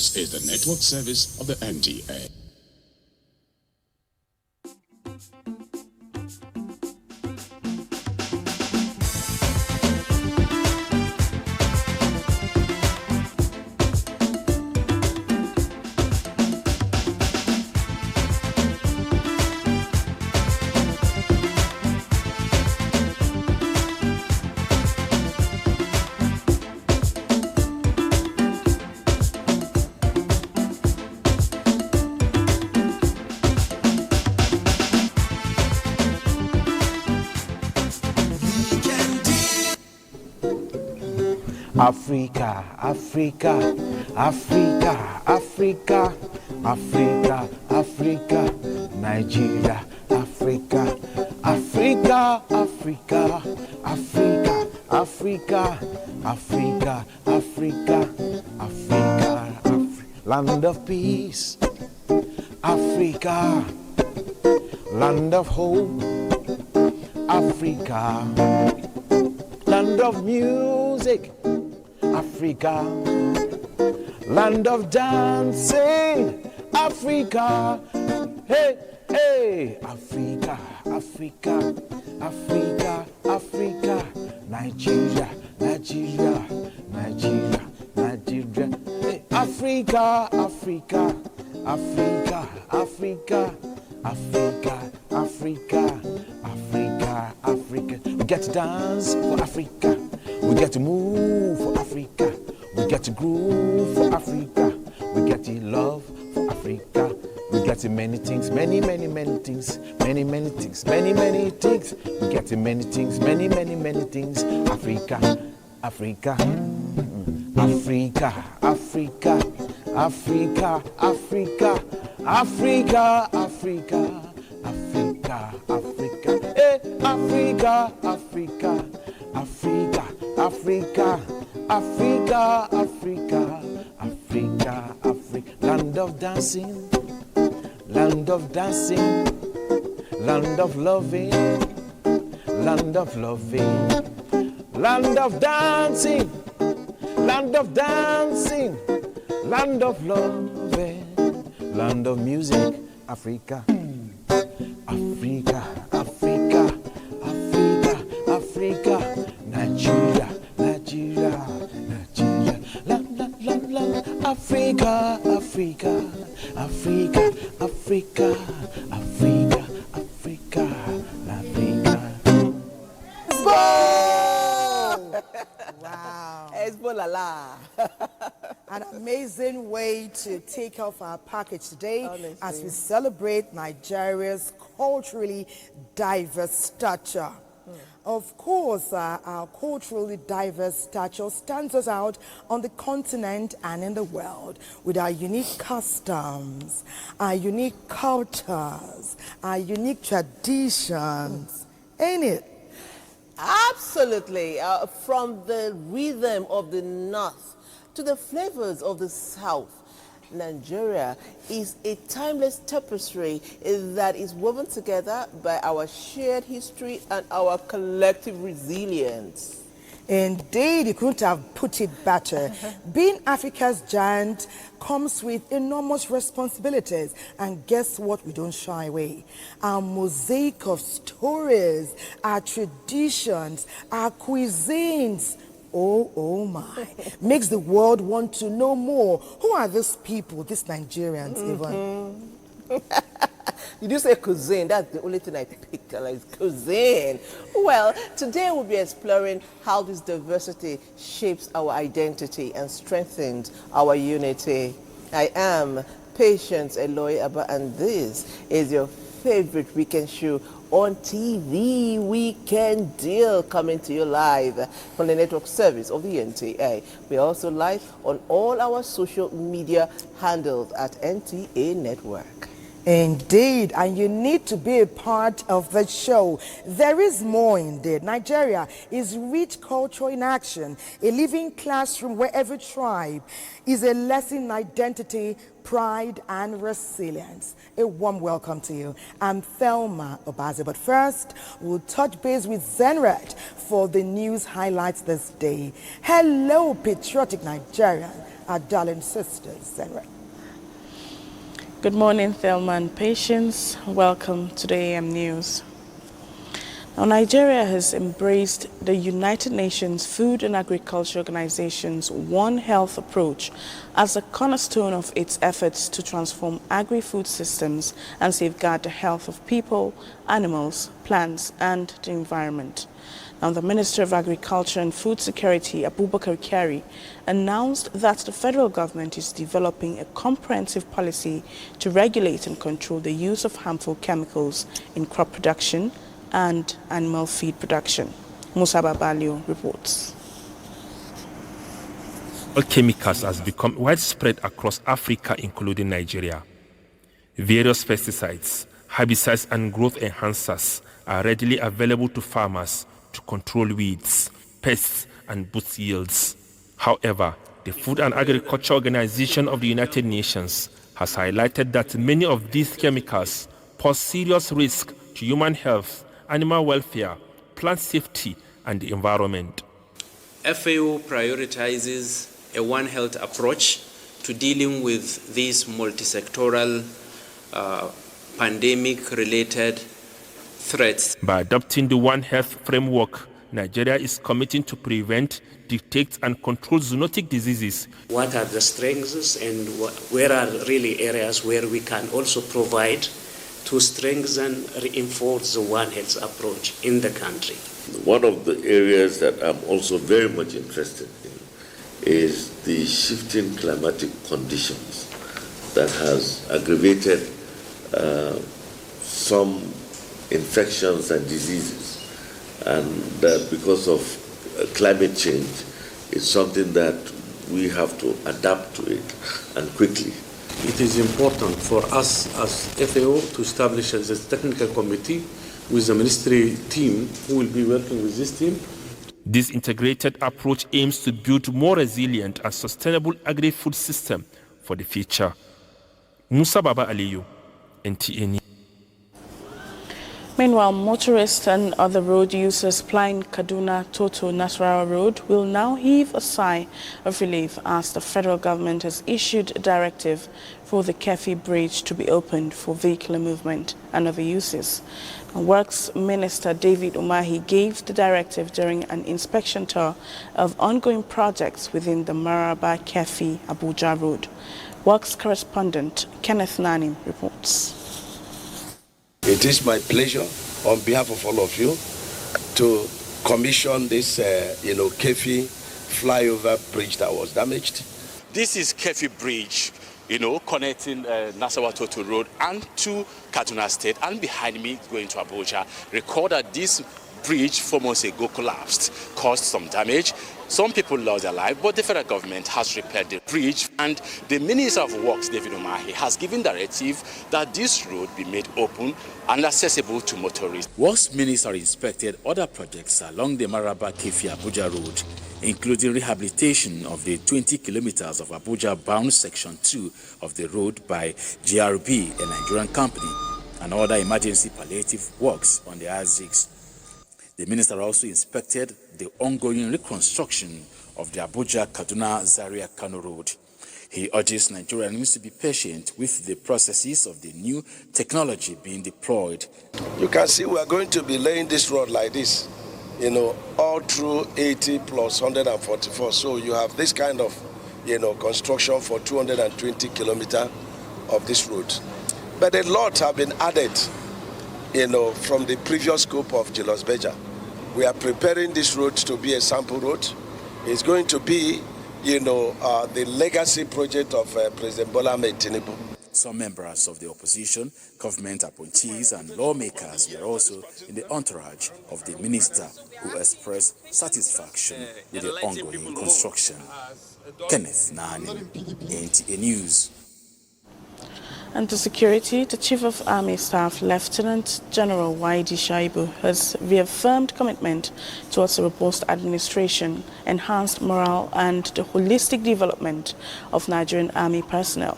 This is the network service of the NTA. Africa, Africa, Africa, Africa, Africa, Africa, Nigeria, Africa, Africa, Africa, Africa, Africa, Africa, Africa, Africa, land of peace, Africa, land of hope, Africa, land of music, Africa, land of dancing, Africa, hey, hey, Africa, Africa, Africa, Africa, Nigeria, Nigeria, Nigeria, Nigeria, hey, Africa, Africa, Africa, Africa, Africa, Africa, Africa, Africa. We get to dance for Africa. We get to move for Africa. We get to groove for Africa. We get to love for Africa. We get to many things, many, many, many things, many, many things, many, many things. We get to many things, many, many, many things. Africa, Africa, Africa, Africa, Africa, Africa, Africa, Africa, Africa, Africa, hey, Africa, Africa, Africa, Africa, Africa, Africa, Africa, Africa, land of dancing, land of dancing, land of loving, land of loving, land of dancing, land of dancing, land of loving, land of music, Africa, Africa, Africa, Africa, Africa, Nigeria, Nigeria, Nigeria, la la la la, Africa, Africa, Africa, Africa, Africa, Africa, Africa. Wow. Hezbollah. An amazing way to take off our package today. Honestly. As we celebrate Nigeria's culturally diverse stature. Of course, our culturally diverse stature stands us out on the continent and in the world with our unique customs, our unique cultures, our unique traditions. Ain't it? Absolutely. From the rhythm of the north to the flavors of the south, Nigeria is a timeless tapestry that is woven together by our shared history and our collective resilience. Indeed, you couldn't have put it better. Being Africa's giant comes with enormous responsibilities, and guess what? We don't shy away. Our mosaic of stories, our traditions, our cuisines, oh my, makes the world want to know more. Who are these people, these Nigerians even? Did you say cuisine? That's the only thing I picked, like cuisine. Well, today we'll be exploring how this diversity shapes our identity and strengthens our unity. I am Patience Eloy Abba, and this is your favorite weekend show on TV, Weekend Deal, coming to you live from the network service of the NTA. We're also live on all our social media handles at NTA Network. Indeed, and you need to be a part of the show. There is more indeed. Nigeria is rich culture in action, a living classroom where every tribe is a lesson in identity, pride, and resilience. A warm welcome to you. I'm Thelma Obaze, but first, we'll touch base with Zenret for the news highlights this day. Hello, patriotic Nigerian, our darling sisters, Zenret. Good morning, Thelma and Patience. Welcome to the AM News. Now, Nigeria has embraced the United Nations Food and Agriculture Organization's One Health approach as a cornerstone of its efforts to transform agri-food systems and safeguard the health of people, animals, plants, and the environment. Now, the Minister of Agriculture and Food Security, Abuja, announced that the federal government is developing a comprehensive policy to regulate and control the use of harmful chemicals in crop production and animal feed production. Musa Babalio reports. Chemicals has become widespread across Africa, including Nigeria. Various pesticides, herbicides, and growth enhancers are readily available to farmers to control weeds, pests, and boost yields. However, the Food and Agriculture Organization of the United Nations has highlighted that many of these chemicals pose serious risk to human health, animal welfare, plant safety, and the environment. FAO prioritizes a One Health approach to dealing with these multi-sectoral pandemic-related threats. By adopting the One Health framework, Nigeria is committing to prevent, detect, and control zoonotic diseases. What are the strengths and where are really areas where we can also provide to strengthen, reinforce the One Health approach in the country? One of the areas that I'm also very much interested in is the shifting climatic conditions that has aggravated some infections and diseases, and that because of climate change, it's something that we have to adapt to it, and quickly. It is important for us as FAO to establish a technical committee with the ministry team who will be working with this team. This integrated approach aims to build more resilient and sustainable agri-food system for the future. Musa Baba Aliyu, NTA. Meanwhile, motorists and other road users plying Kaduna-Toto Nasarawa Road will now heave a sigh of relief as the federal government has issued a directive for the Kefi Bridge to be opened for vehicular movement and other uses. Works Minister David Umahi gave the directive during an inspection tour of ongoing projects within the Maraba-Kefi Abuja Road. Works correspondent Kenneth Nanim reports. It is my pleasure, on behalf of all of you, to commission this, Kefi flyover bridge that was damaged. This is Kefi Bridge, connecting Nasarawa Toto Road and to Kaduna State, and behind me going to Abuja. Recall that this bridge 4 months ago collapsed, caused some damage. Some people lost their life, but the federal government has repaired the bridge, and the Minister of Works, David Umahi, has given directive that this road be made open and accessible to motorists. Works Minister inspected other projects along the Maraba-Kefi Abuja Road, including rehabilitation of the 20 kilometers of Abuja-bound Section 2 of the road by GRB, a Nigerian company, and other emergency palliative works on the R6. The minister also inspected the ongoing reconstruction of the Abuja-Kaduna-Zaria-Kano Road. He urges Nigerians to be patient with the processes of the new technology being deployed. You can see we are going to be laying this road like this, all through 80 plus 144. So you have this kind of, construction for 220 kilometers of this road. But a lot have been added, from the previous scope of Julius Berger. We are preparing this road to be a sample road. It's going to be, the legacy project of President Bola Ahmed Tinubu. Some members of the opposition, government appointees, and lawmakers were also in the entourage of the minister, who expressed satisfaction with the ongoing construction. Kenneth Nani, NTA News. And to security, the Chief of Army Staff, Lieutenant General Y.D. Shaibu, has reaffirmed commitment towards a robust administration, enhanced morale, and the holistic development of Nigerian Army personnel.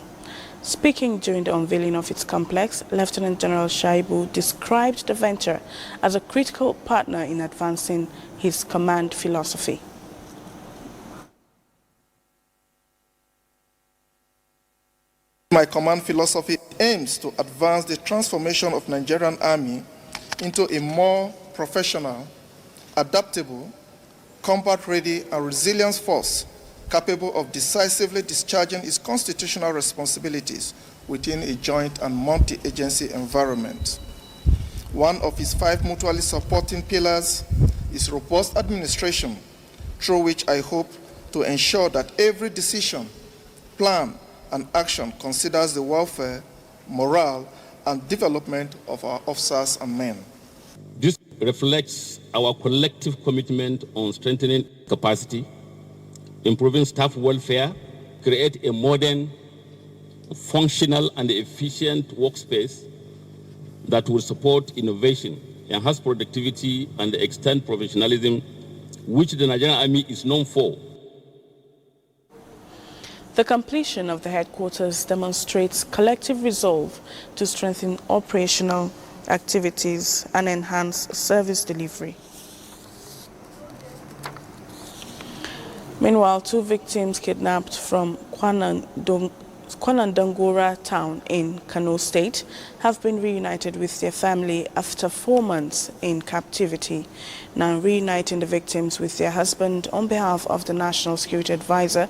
Speaking during the unveiling of its complex, Lieutenant General Shaibu described the venture as a critical partner in advancing his command philosophy. My command philosophy aims to advance the transformation of Nigerian Army into a more professional, adaptable, combat-ready and resilient force capable of decisively discharging its constitutional responsibilities within a joint and multi-agency environment. One of its 5 mutually supporting pillars is robust administration, through which I hope to ensure that every decision, plan, and action considers the welfare, morale, and development of our officers and men. This reflects our collective commitment on strengthening capacity, improving staff welfare, create a modern, functional, and efficient workspace that will support innovation, enhance productivity, and extend professionalism, which the Nigerian Army is known for. The completion of the headquarters demonstrates collective resolve to strengthen operational activities and enhance service delivery. Meanwhile, 2 victims kidnapped from Kwanandangora town in Kano State have been reunited with their family after 4 months in captivity. Now reuniting the victims with their husband on behalf of the National Security Advisor,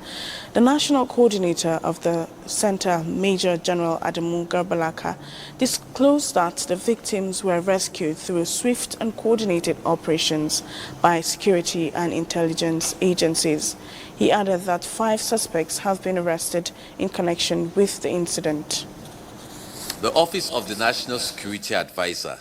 the National Coordinator of the Center, Major General Adamu Garbalaka, disclosed that the victims were rescued through swift and coordinated operations by security and intelligence agencies. He added that 5 suspects have been arrested in connection with the incident. The Office of the National Security Advisor,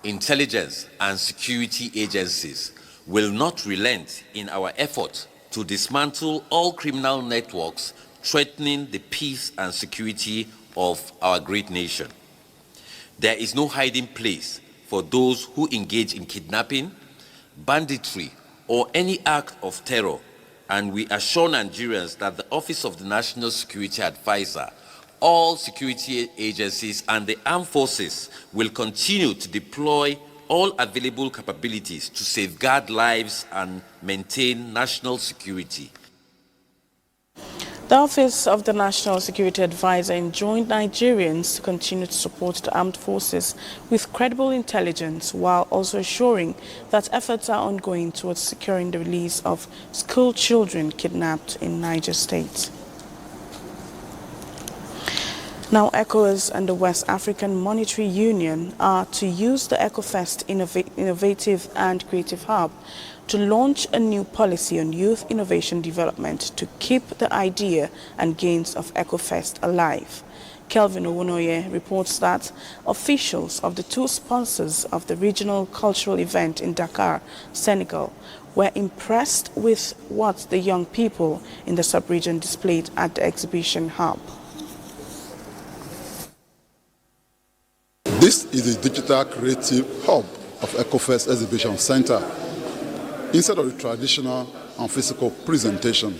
intelligence and security agencies will not relent in our effort to dismantle all criminal networks threatening the peace and security of our great nation. There is no hiding place for those who engage in kidnapping, banditry, or any act of terror, and we assure Nigerians that the Office of the National Security Advisor, all security agencies, and the armed forces will continue to deploy all available capabilities to safeguard lives and maintain national security. The Office of the National Security Advisor enjoined Nigerians to continue to support the armed forces with credible intelligence, while also assuring that efforts are ongoing towards securing the release of school children kidnapped in Niger State. Now, ECOWAS and the West African Monetary Union are to use the EcoFest Innovative and Creative Hub to launch a new policy on youth innovation development to keep the idea and gains of EcoFest alive. Kelvin Owunoye reports that officials of the 2 sponsors of the regional cultural event in Dakar, Senegal, were impressed with what the young people in the sub-region displayed at the exhibition hub. This is the digital creative hub of EcoFest Exhibition Center. Instead of the traditional and physical presentation,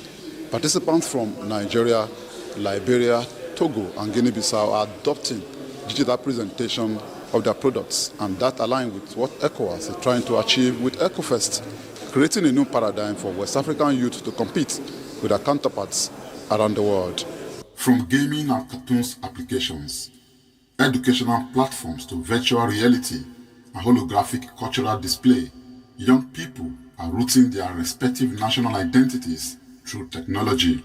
participants from Nigeria, Liberia, Togo, and Guinea-Bissau are adopting digital presentation of their products, and that aligns with what ECOWAS is trying to achieve with EcoFest, creating a new paradigm for West African youth to compete with their counterparts around the world. From gaming and cartoons applications, educational platforms to virtual reality and holographic cultural display, young people are rooting their respective national identities through technology.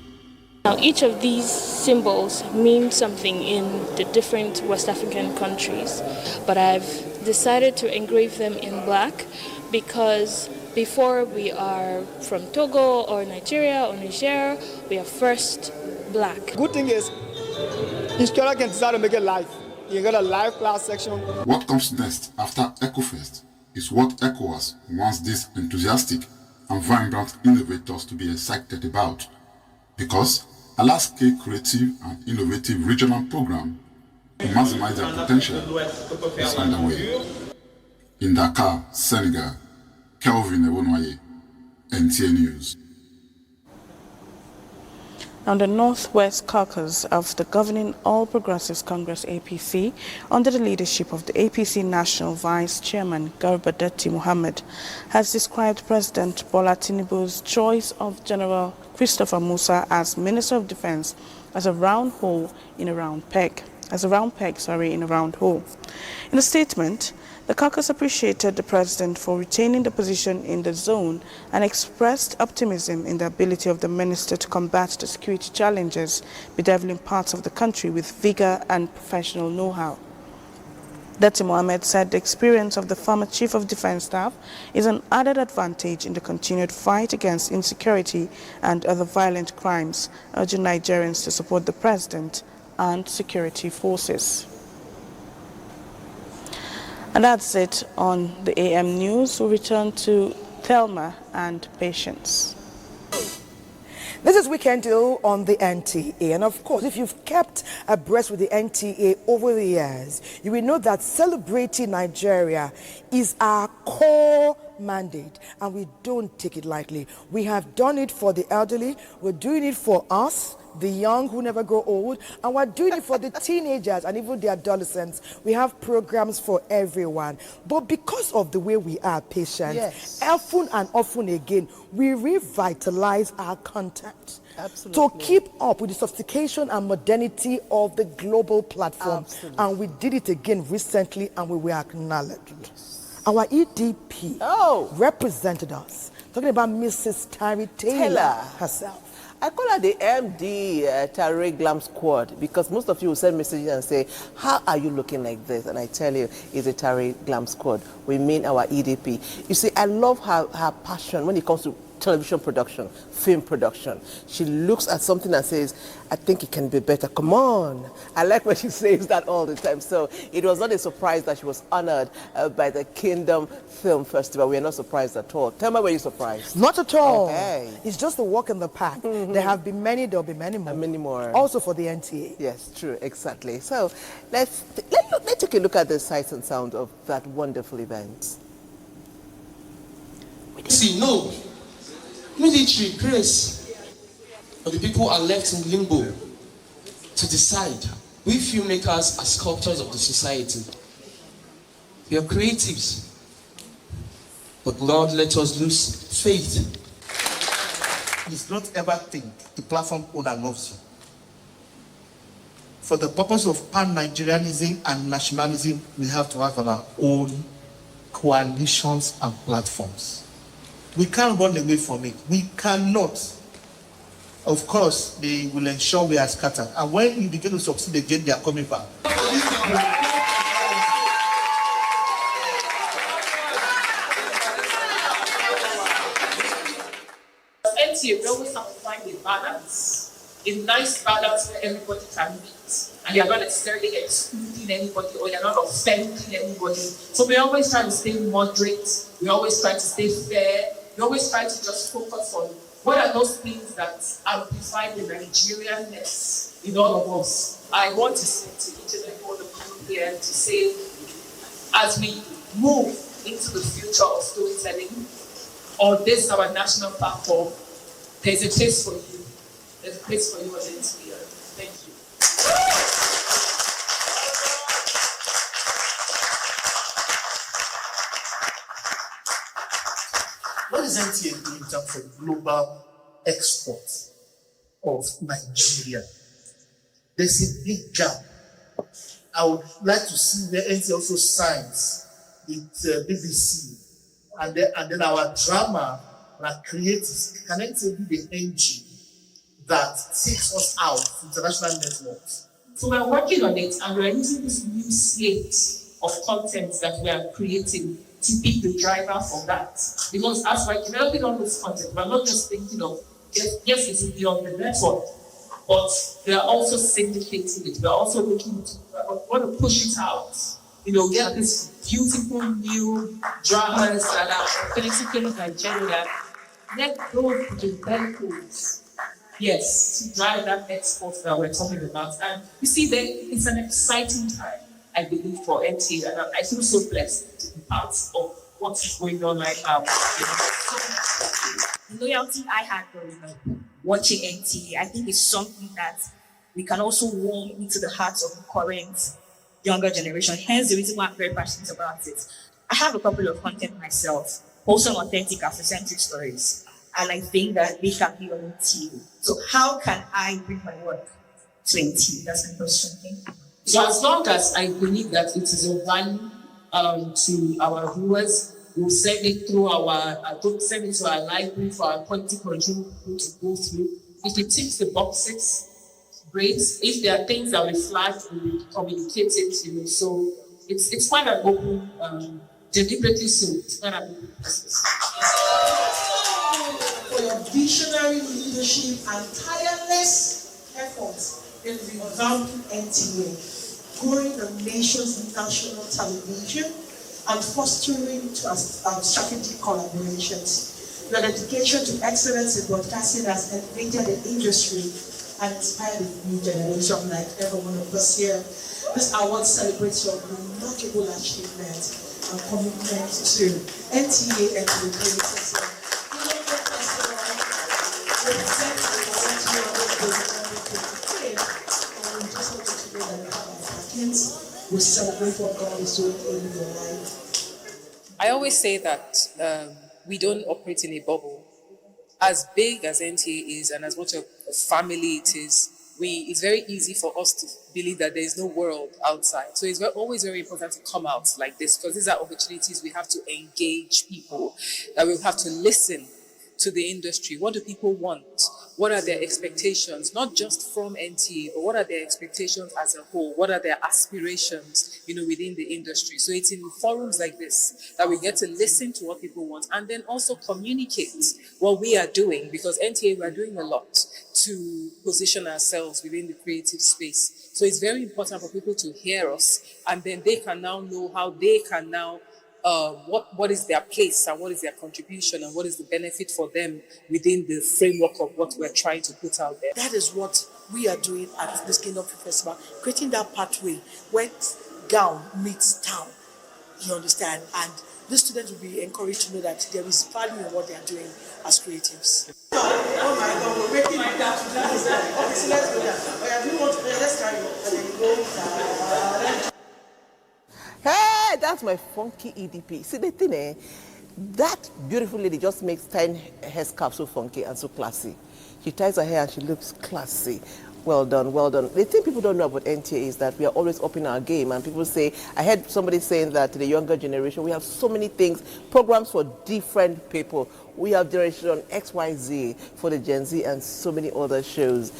Now, each of these symbols means something in the different West African countries, but I've decided to engrave them in black because before we are from Togo or Nigeria or Niger, we are first black. Good thing is, instructor can decide to make it live. You got a live class section. What comes next after EcoFest is what ECOWAS wants these enthusiastic and vibrant innovators to be excited about, because a large-scale creative and innovative regional program to maximize their potential is underway. In Dakar, Senegal, Kelvin Ewonwaye, NTA News. Now, the Northwest Caucus of the governing All Progressives Congress APC, under the leadership of the APC National Vice Chairman Garba Datti Mohammed, has described President Bola Tinubu's choice of General Christopher Musa as Minister of Defense as a round hole in a round peg. In a round hole. In a statement, the caucus appreciated the president for retaining the position in the zone and expressed optimism in the ability of the minister to combat the security challenges bedeviling parts of the country with vigor and professional know-how. Datti Mohammed said the experience of the former Chief of Defense Staff is an added advantage in the continued fight against insecurity and other violent crimes, urging Nigerians to support the president and security forces. And that's it on the AM News. We'll return to Thelma and Patience. This is Weekend Deal on the NTA. And of course, if you've kept abreast with the NTA over the years, you will know that celebrating Nigeria is our core mandate, and we don't take it lightly. We have done it for the elderly, we're doing it for us, the young who never grow old, and we're doing it for the teenagers and even the adolescents. We have programs for everyone. But because of the way we are patient, yes, often and often again, we revitalize our content. Absolutely. To keep up with the sophistication and modernity of the global platform. Absolutely. And we did it again recently, and we were acknowledged. Yes. Our EDP represented us, talking about Mrs. Tari Taylor herself. I call her the MD Tari Glam Squad, because most of you will send messages and say, how are you looking like this? And I tell you, it's a Tari Glam Squad. We mean our EDP. You see, I love her passion when it comes to television production, film production. She looks at something and says, I think it can be better. Come on. I like when she says that all the time. So it was not a surprise that she was honored by the Kingdom Film Festival. We are not surprised at all. Tell me, were you surprised? Not at all. Okay. It's just a walk in the park. There have been many, there will be many more. And many more. Also for the NTA. Yes, true, exactly. So let's take a look at the sights and sounds of that wonderful event. See, no. Military grace, but the people are left in limbo to decide. We filmmakers are sculptors of the society. We are creatives, but Lord, let us lose faith. Please don't ever think the platform owner loves you. For the purpose of pan-Nigerianism and nationalism, we have to have our own coalitions and platforms. We can't run away from it. We cannot. Of course, they will ensure we are scattered. And when you begin to succeed again, they are coming back. NTA, we always have to find a balance, a nice balance where everybody can meet. And you're not necessarily excluding anybody or you're not offending anybody. So we always try to stay moderate. We always try to stay fair. We always try to just focus on what are those things that amplify the Nigerianness in all of us. I want to say to each and every one of you here to say, as we move into the future of storytelling on this, our national platform, there's a place for you. There's a place for you on the NTA. Thank you. What is NTA doing in terms of global export of Nigeria? There's a big gap. I would like to see the NTA also signs with BBC, and then our drama, our creatives, can NTA be the engine that takes us out to international networks? So we're working on it, and we're using this new slate of content that we are creating to be the driver for that. Because as we're developing all this content, we're not just thinking of, yes, it will be on the network, but we are also syndicating it. We're also looking to, we want to push it out. Get these beautiful new dramas that are critically Nigerian. Let those be vehicles Yes, to drive that export that we're talking about. And you see, it's an exciting time, I believe, for NTA, and I feel so blessed to be part of what is going on right now. The loyalty I had growing up watching NTA, I think is something that we can also warm into the hearts of the current younger generation. Hence the reason why I'm very passionate about it. I have a couple of content myself, also authentic Afrocentric stories. And I think that they can be on NTA. So how can I bring my work to NTA? That's my question. Thank you. So as long as I believe that it is of value to our viewers, we'll send it through send it to our library for our quality control people to go through. If it ticks the boxes, great. If there are things that we flagged, we will communicate it to you. So it's quite an open, deliberately so. It's quite an open process. For your visionary leadership and tireless efforts in revamping NTA, growing the nation's national television, and fostering strategic collaborations. Your dedication to excellence in broadcasting has elevated the industry and inspired a new generation like every one of us here. This award celebrates your remarkable achievement and commitment to NTA and to the creative sector. We celebrate what God is doing in your life. I always say that we don't operate in a bubble. As big as NTA is and as much of a family it is, it's very easy for us to believe that there is no world outside. So it's always very important to come out like this, because these are opportunities we have to engage people, that we have to listen to the industry. What do people want? What are their expectations, not just from NTA, but what are their expectations as a whole? What are their aspirations, within the industry? So it's in forums like this that we get to listen to what people want and then also communicate what we are doing, because NTA, we are doing a lot to position ourselves within the creative space. So it's very important for people to hear us, and then they can now know how they can now what is their place and what is their contribution and what is the benefit for them within the framework of what we're trying to put out there. That is what we are doing at this Kingdom Festival, creating that pathway where gown meets town, you understand? And the students will be encouraged to know that there is value in what they are doing as creatives. Oh my God, we're making my dad to do this. Okay, so let's go there. Do you want to play? Let's carry on. And then go. Hey, that's my funky EDP. See the thing, that beautiful lady just makes tying hair scarf so funky and so classy. She ties her hair and she looks classy. Well done, well done. The thing people don't know about NTA is that we are always upping our game, and people say, I heard somebody saying that to the younger generation, we have so many things, programs for different people. We have Generation XYZ for the Gen Z and so many other shows.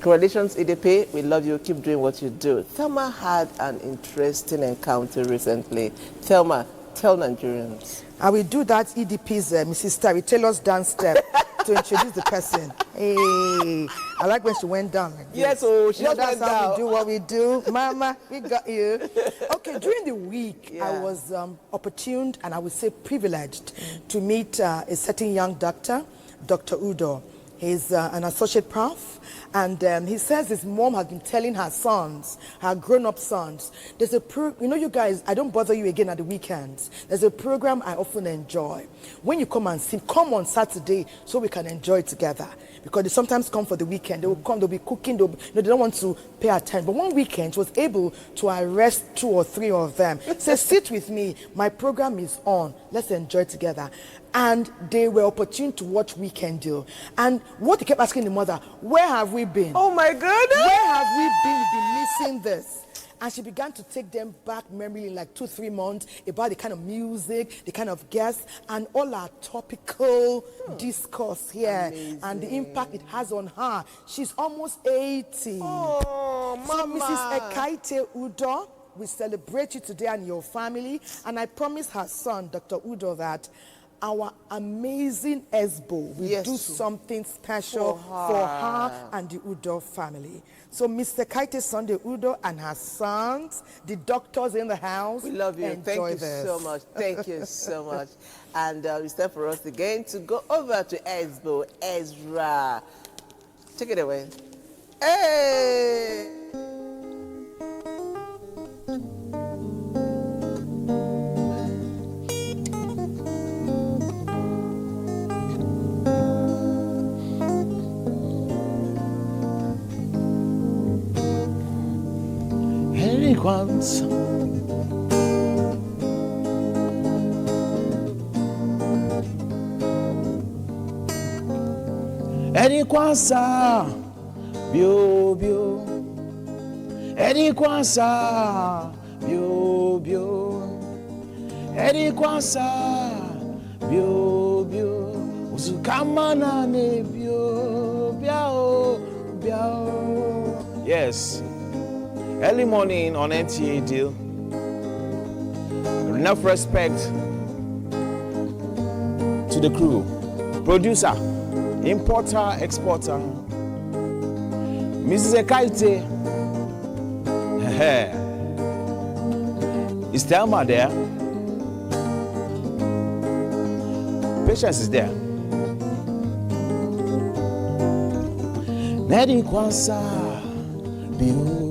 Congratulations, EDP. We love you. Keep doing what you do. Thelma had an interesting encounter recently. Thelma, tell Nigerians. I will do that EDP's Mrs. Terry Taylor's dance step to introduce the person. Hey, I like when she went down like this. Yes, oh, she that's went how down. we do what we do. Mama, we got you. Okay, during the week, I was opportuned and I would say privileged to meet a certain young doctor, Dr. Udo. He's an associate prof, and he says his mom has been telling her sons, her grown-up sons, there's a you guys, I don't bother you again at the weekends. There's a program I often enjoy. When you come and sing, come on Saturday so we can enjoy together. Because they sometimes come for the weekend. They will come, they'll be cooking, they don't want to pay attention. But one weekend, she was able to arrest 2 or 3 of them. Say, sit with me, my program is on, let's enjoy together. And they were opportune to watch Weekend Deal. And what they kept asking the mother, where have we been? Oh my goodness! Where have we been? We've been missing this. And she began to take them back memory in like 2-3 months about the kind of music, the kind of guests, and all our topical discourse here. Amazing. And the impact it has on her. She's almost 80. Oh, Mama. So Mrs. Ekaite Udo, we celebrate you today and your family. And I promised her son, Dr. Udo, that our amazing Esbo will do something special for her and the Udo family. So Mr. Kaite Sunday Udo and her sons, the doctors in the house, we love you. Thank you so much. Thank you so much. And it's time for us again to go over to Esbo Ezra. Take it away. Hey! Once Eddie Kwansa Bio Bio Eddie Kwansa Bio Bio Eddie Kwansa Bio Bio Usukamana ne Bio Biao Biao. Yes. Early morning on NTA deal. Enough respect to the crew. Producer, importer, exporter. Mrs. Ekaite. Is Thelma there? Patience is there. Nedi Kwansa Bio.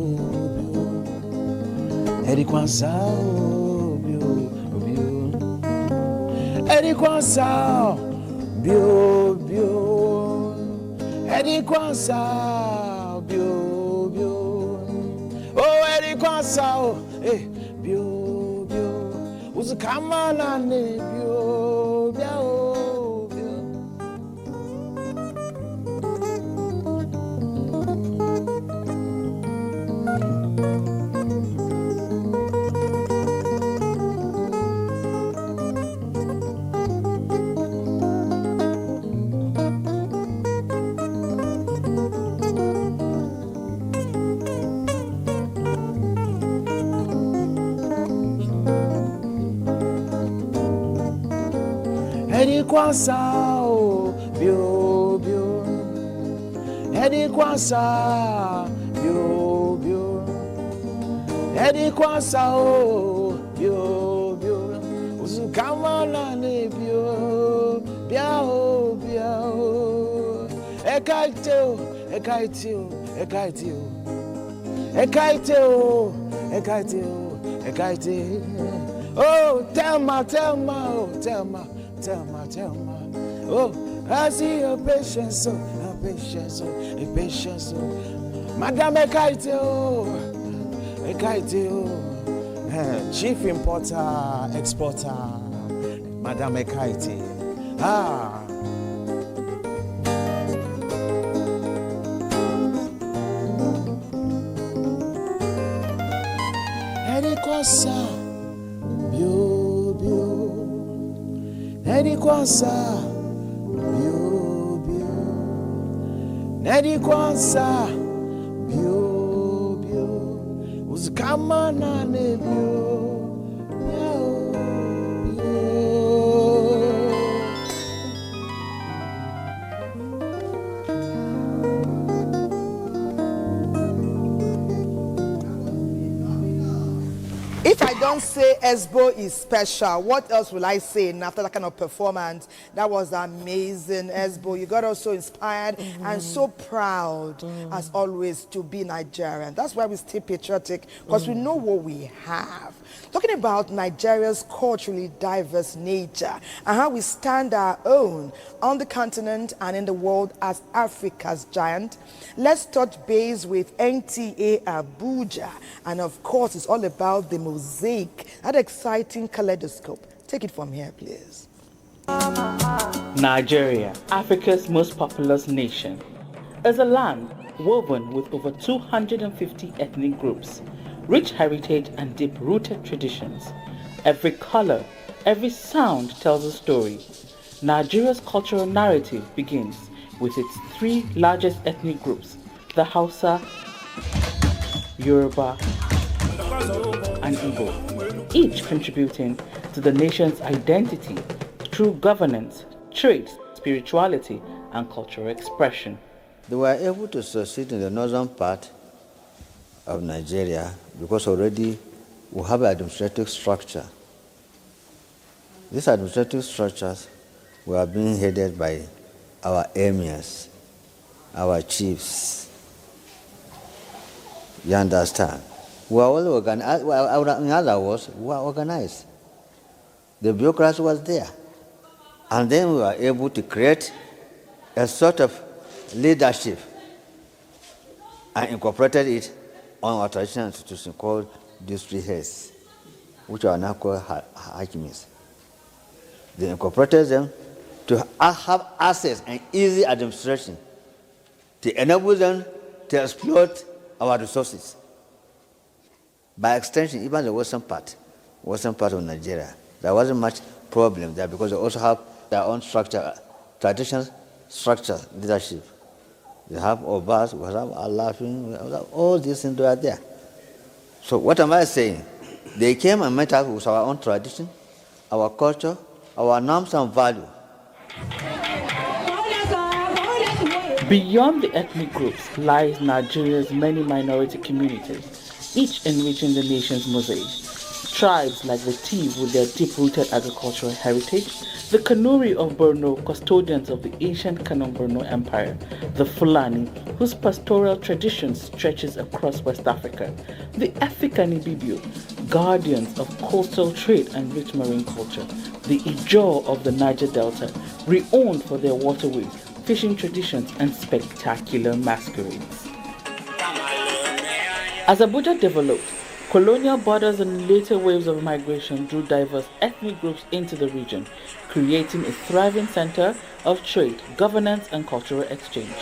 Eddie Kwansa, bio, bio. Eddie Kwansa, bio, bio. Eddie Kwansa, bio, bio. Oh, Eddie Kwansa, bio, bio. Uzukamana ne bio, bio. Eddie Kwansa, bio, bio. Eddie Kwansa, bio, bio. Eddie Kwansa, bio, bio. Uzukamana ne bio, biao, biao. Ekaiteo, ekaiteo, ekaiteo. Ekaiteo, ekaiteo, ekaiteo. Oh, Thelma, Thelma, oh, Thelma. Thelma, Thelma. Oh, I see your patience, oh, patience, oh, patience, oh. Madame Ekaite, oh, Ekaite, oh. Chief importer, exporter, Madame Ekaite. Ah. Eddie Kwansa, bio, bio. Eddie Kwansa, bio, bio. Eddie Kwansa, bio, bio. Uzukamana ne bio, bio, bio. If I don't say Esbo is special, what else will I say after that kind of performance? That was amazing, Esbo. You got us so inspired and so proud, as always, to be Nigerian. That's why we stay patriotic, because we know what we have. Talking about Nigeria's culturally diverse nature and how we stand our own on the continent and in the world as Africa's giant, let's touch base with NTA Abuja. And of course, it's all about the mosaic, that exciting kaleidoscope. Take it from here, please. Nigeria, Africa's most populous nation, is a land woven with over 250 ethnic groups, rich heritage and deep-rooted traditions. Every color, every sound tells a story. Nigeria's cultural narrative begins with its three largest ethnic groups, the Hausa, Yoruba, and Igbo, each contributing to the nation's identity through governance, trade, spirituality, and cultural expression. They were able to succeed in the northern part of Nigeria because already we have an administrative structure. These administrative structures were being headed by our emirs. our chiefs. You understand? We are all organized. In other words, we are organized. The bureaucracy was there. And then we were able to create a sort of leadership and incorporated it on our traditional institution called district heads, which are now called hakimis. They incorporated them to have access and easy administration to enable them to exploit our resources. By extension, even the western part of Nigeria, there wasn't much problem there because they also have their own structure, traditional structure, leadership. They have Obas, we have Alafin, all these things are there. So what am I saying? They came and met us with our own tradition, our culture, our norms and value. Beyond the ethnic groups lies Nigeria's many minority communities, each enriching the nation's mosaic. Tribes like the Tiv with their deep-rooted agricultural heritage, the Kanuri of Borno, custodians of the ancient Kanon Borno Empire, the Fulani, whose pastoral tradition stretches across West Africa, the African Ibibio, guardians of coastal trade and rich marine culture, the Ijaw of the Niger Delta, renowned for their waterways, fishing traditions, and spectacular masquerades. As Abuja developed, colonial borders and later waves of migration drew diverse ethnic groups into the region, creating a thriving center of trade, governance, and cultural exchange.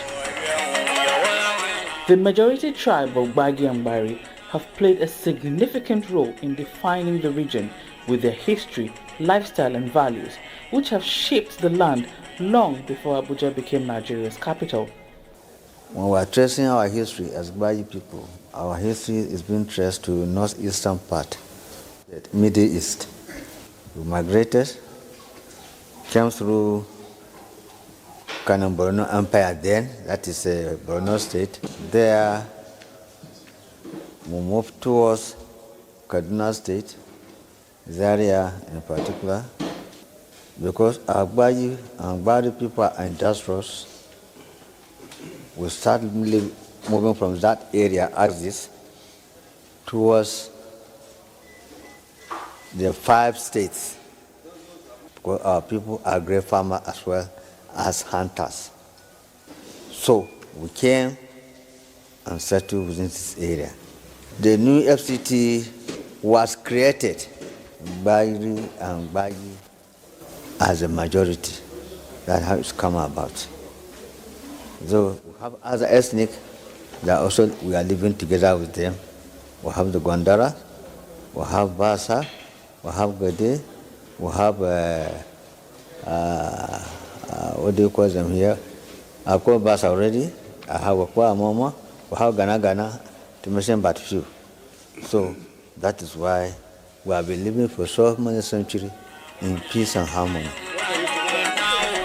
The majority tribe of Gbagi and Bari have played a significant role in defining the region with their history, lifestyle, and values, which have shaped the land long before Abuja became Nigeria's capital. When we are tracing our history as Gbagi people, our history is being traced to northeastern part, the Middle East. We migrated, came through Kanon Borno Empire then, that is Borno State. There, we moved towards Kaduna State, Zaria in particular, because our Gbagi and Gbagi people are industrious. We started moving from that area axis towards the 5 states, because our people are great farmers as well as hunters. So we came and settled within this area. The new FCT was created by and Gbagi as a majority. That's how it's come about. So we have other ethnic that also we are living together with them. We have the Gondara, we have Basa, we have Gede, we have what do you call them here? I've called Basa already. I have Wakwa Moma, we have Gana, to mention but few. So that is why we have been living for so many centuries in peace and harmony.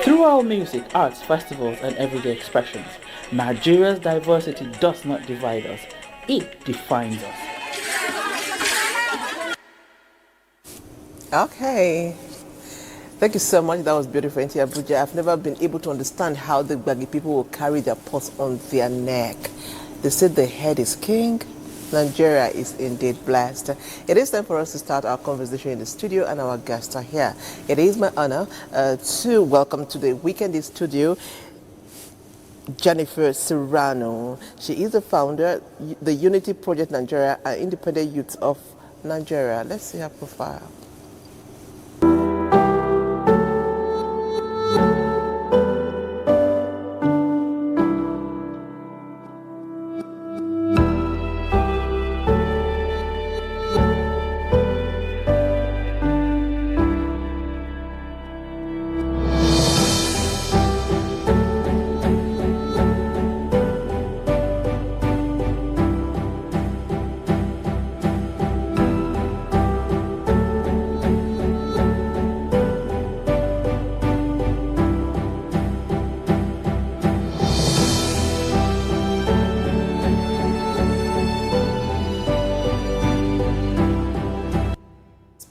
Through our music, arts, festivals, and everyday expressions, Nigeria's diversity does not divide us, it defines us. Okay. Thank you so much. That was beautiful, Auntie Abuja. I've never been able to understand how the Gbagi people will carry their pots on their neck. They said the head is king. Nigeria is indeed blessed. It is time for us to start our conversation in the studio, and our guests are here. It is my honor to welcome to the Weekend in Studio Jennifer Serrano. She is the founder, the Unity Project Nigeria, and Independent Youth of Nigeria. Let's see her profile.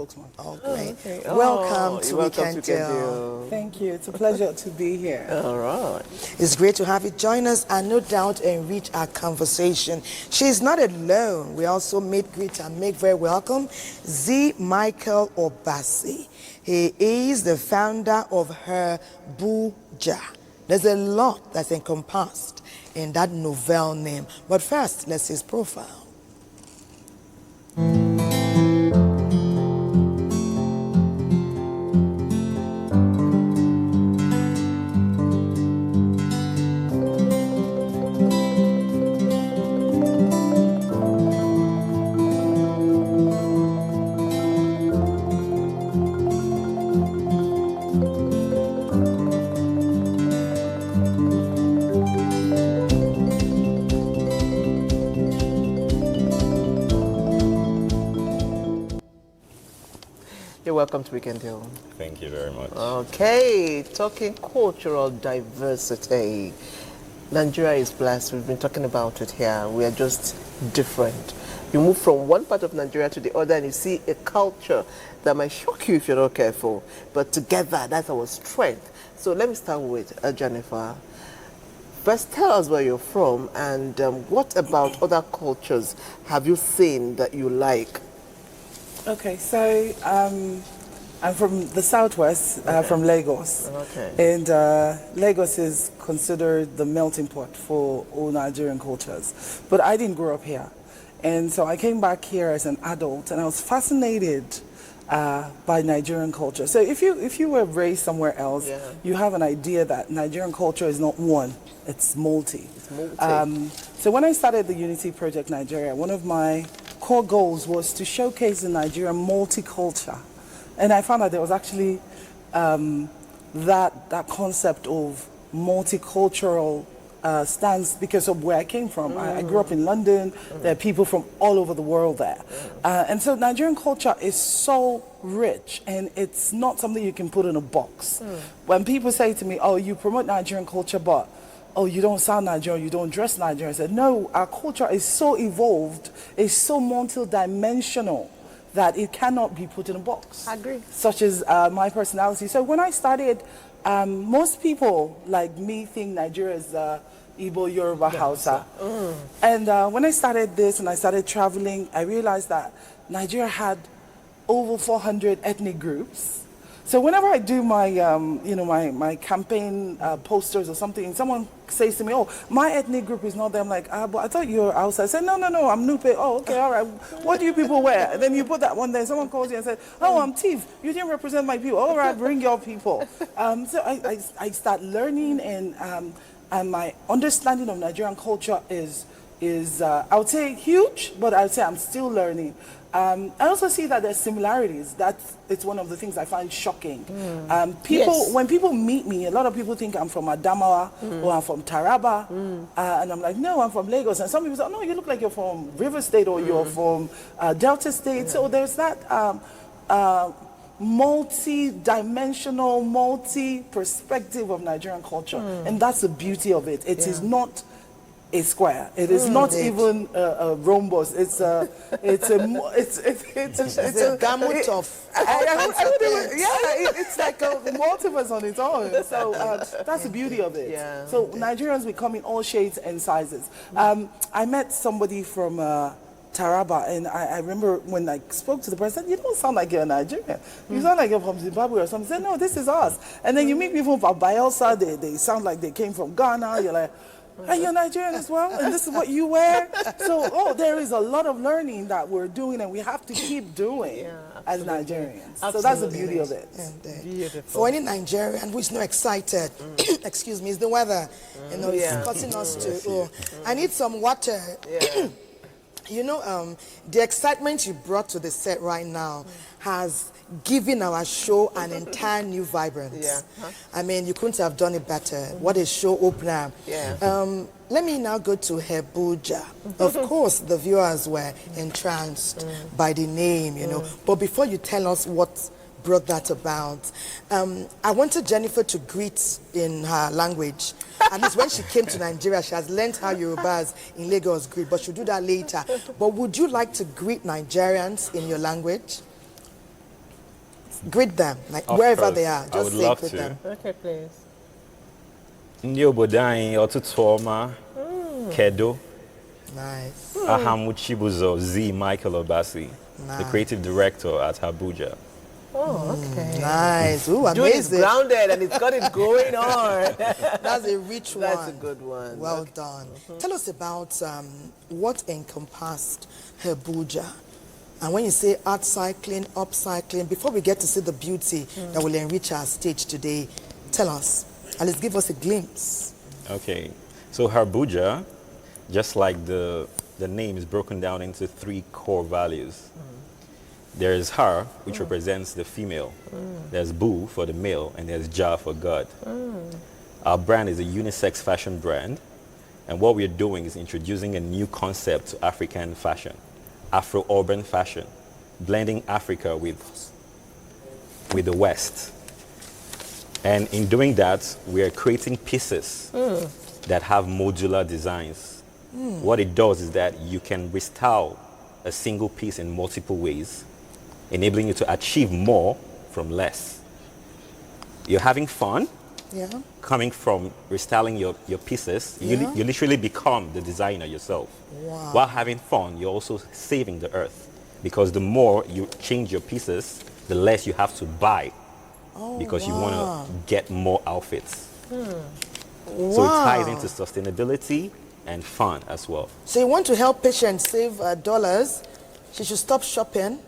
spokesman. Oh, great. Okay. Welcome to welcome Weekend to Deal. Thank you. It's a pleasure to be here. All right. It's great to have you join us and no doubt enrich our conversation. She's not alone. We also meet, greet, and make very welcome Z. Michael Obasi. He is the founder of Abuja. There's a lot that's encompassed in that novel name. But first, let's see his profile. You're welcome to Weekend Deal. Thank you very much. Okay, talking cultural diversity. Nigeria is blessed. We've been talking about it here. We are just different. You move from one part of Nigeria to the other and you see a culture that might shock you if you're not careful. But together, that's our strength. So let me start with Jennifer. First, tell us where you're from and what about other cultures have you seen that you like? Okay, so I'm from the southwest, from Lagos. Okay. And Lagos is considered the melting pot for all Nigerian cultures. But I didn't grow up here. And so I came back here as an adult and I was fascinated by Nigerian culture. So if you were raised somewhere else, you have an idea that Nigerian culture is not one, it's multi. It's multi. So when I started the Unity Project Nigeria, one of my core goals was to showcase the Nigerian multiculture. And I found that there was actually that concept of multicultural stance because of where I came from. I grew up in London. There are people from all over the world there. And so Nigerian culture is so rich and it's not something you can put in a box. When people say to me, oh, you promote Nigerian culture, but oh, you don't sound Nigerian, you don't dress Nigerian. I said, no, our culture is so evolved, it's so multi-dimensional that it cannot be put in a box. I agree. Such as my personality. So when I started, most people like me think Nigeria is Igbo, Yoruba, Hausa. And when I started this and I started traveling, I realized that Nigeria had over 400 ethnic groups. So whenever I do my, my campaign posters or something, and someone says to me, oh, my ethnic group is not there. I'm like, but I thought you were outside. I said, no, I'm Nupe. Oh, okay, all right. What do you people wear? And then you put that one there. Someone calls you and said, oh, I'm Tiv. You didn't represent my people. All right, bring your people. So I start learning and my understanding of Nigerian culture is I would say huge, but I would say I'm still learning. I also see that there's similarities. It's one of the things I find shocking. When people meet me, a lot of people think I'm from Adamawa or I'm from Taraba, and I'm like, no, I'm from Lagos. And some people say, oh, no, you look like you're from River State or you're from Delta State. So there's that multi-dimensional, multi-perspective of Nigerian culture, and that's the beauty of it. It is not a square. It is not even a rhombus. It's a gamut of it's like a multiverse on its own. So that's the beauty of it. Yeah. So Nigerians we come in all shades and sizes. I met somebody from Taraba, and I remember when I spoke to the person, you don't sound like you're Nigerian. You sound like you're from Zimbabwe or something. I said, no, this is us. And then you meet people from Bayelsa, they sound like they came from Ghana. You're like, and you're Nigerian as well, and this is what you wear. So, there is a lot of learning that we're doing, and we have to keep doing as Nigerians. So that's the beauty of it. Beautiful. For any Nigerian who is not excited, excuse me, it's the weather. It's causing us to. I need some water. The excitement you brought to the set right now has given our show an entire new vibrance. I mean, you couldn't have done it better. What a show opener. Let me now go to Abuja. Of course, the viewers were entranced by the name, But before you tell us what brought that about, I wanted Jennifer to greet in her language. At least when she came to Nigeria, she has learned how Yorubas in Lagos greet, but she'll do that later. But would you like to greet Nigerians in your language? Greet them, like Of wherever course, they are. I Just would say love greet to. them. Okay, please. Ndi obodo anyị ọtụtụ ọma kedo Nice. Ahamuchibuzo Z. Michael Obasi, the creative director at Abuja. Oh, okay. Nice. Ooh, Dude is amazing. grounded and it's got it going on. That's a rich one. That's a good one. Well done. Tell us about what encompassed Abuja. And when you say art cycling, upcycling, before we get to see the beauty that will enrich our stage today, tell us, and let's give us a glimpse. Okay, so Abuja, just like the name is broken down into 3 core values. There is Har, which represents the female. There's Bu for the male, and there's Ja for God. Our brand is a unisex fashion brand, and what we're doing is introducing a new concept to African fashion, Afro-urban fashion, blending Africa with the West. And in doing that, we are creating pieces that have modular designs. What it does is that you can restyle a single piece in multiple ways, enabling you to achieve more from less. You're having fun, coming from restyling your pieces. You literally become the designer yourself. Wow. While having fun, you're also saving the earth, because the more you change your pieces, the less you have to buy, because you want to get more outfits. So it ties into sustainability and fun as well. So you want to help patients save dollars, she should stop shopping.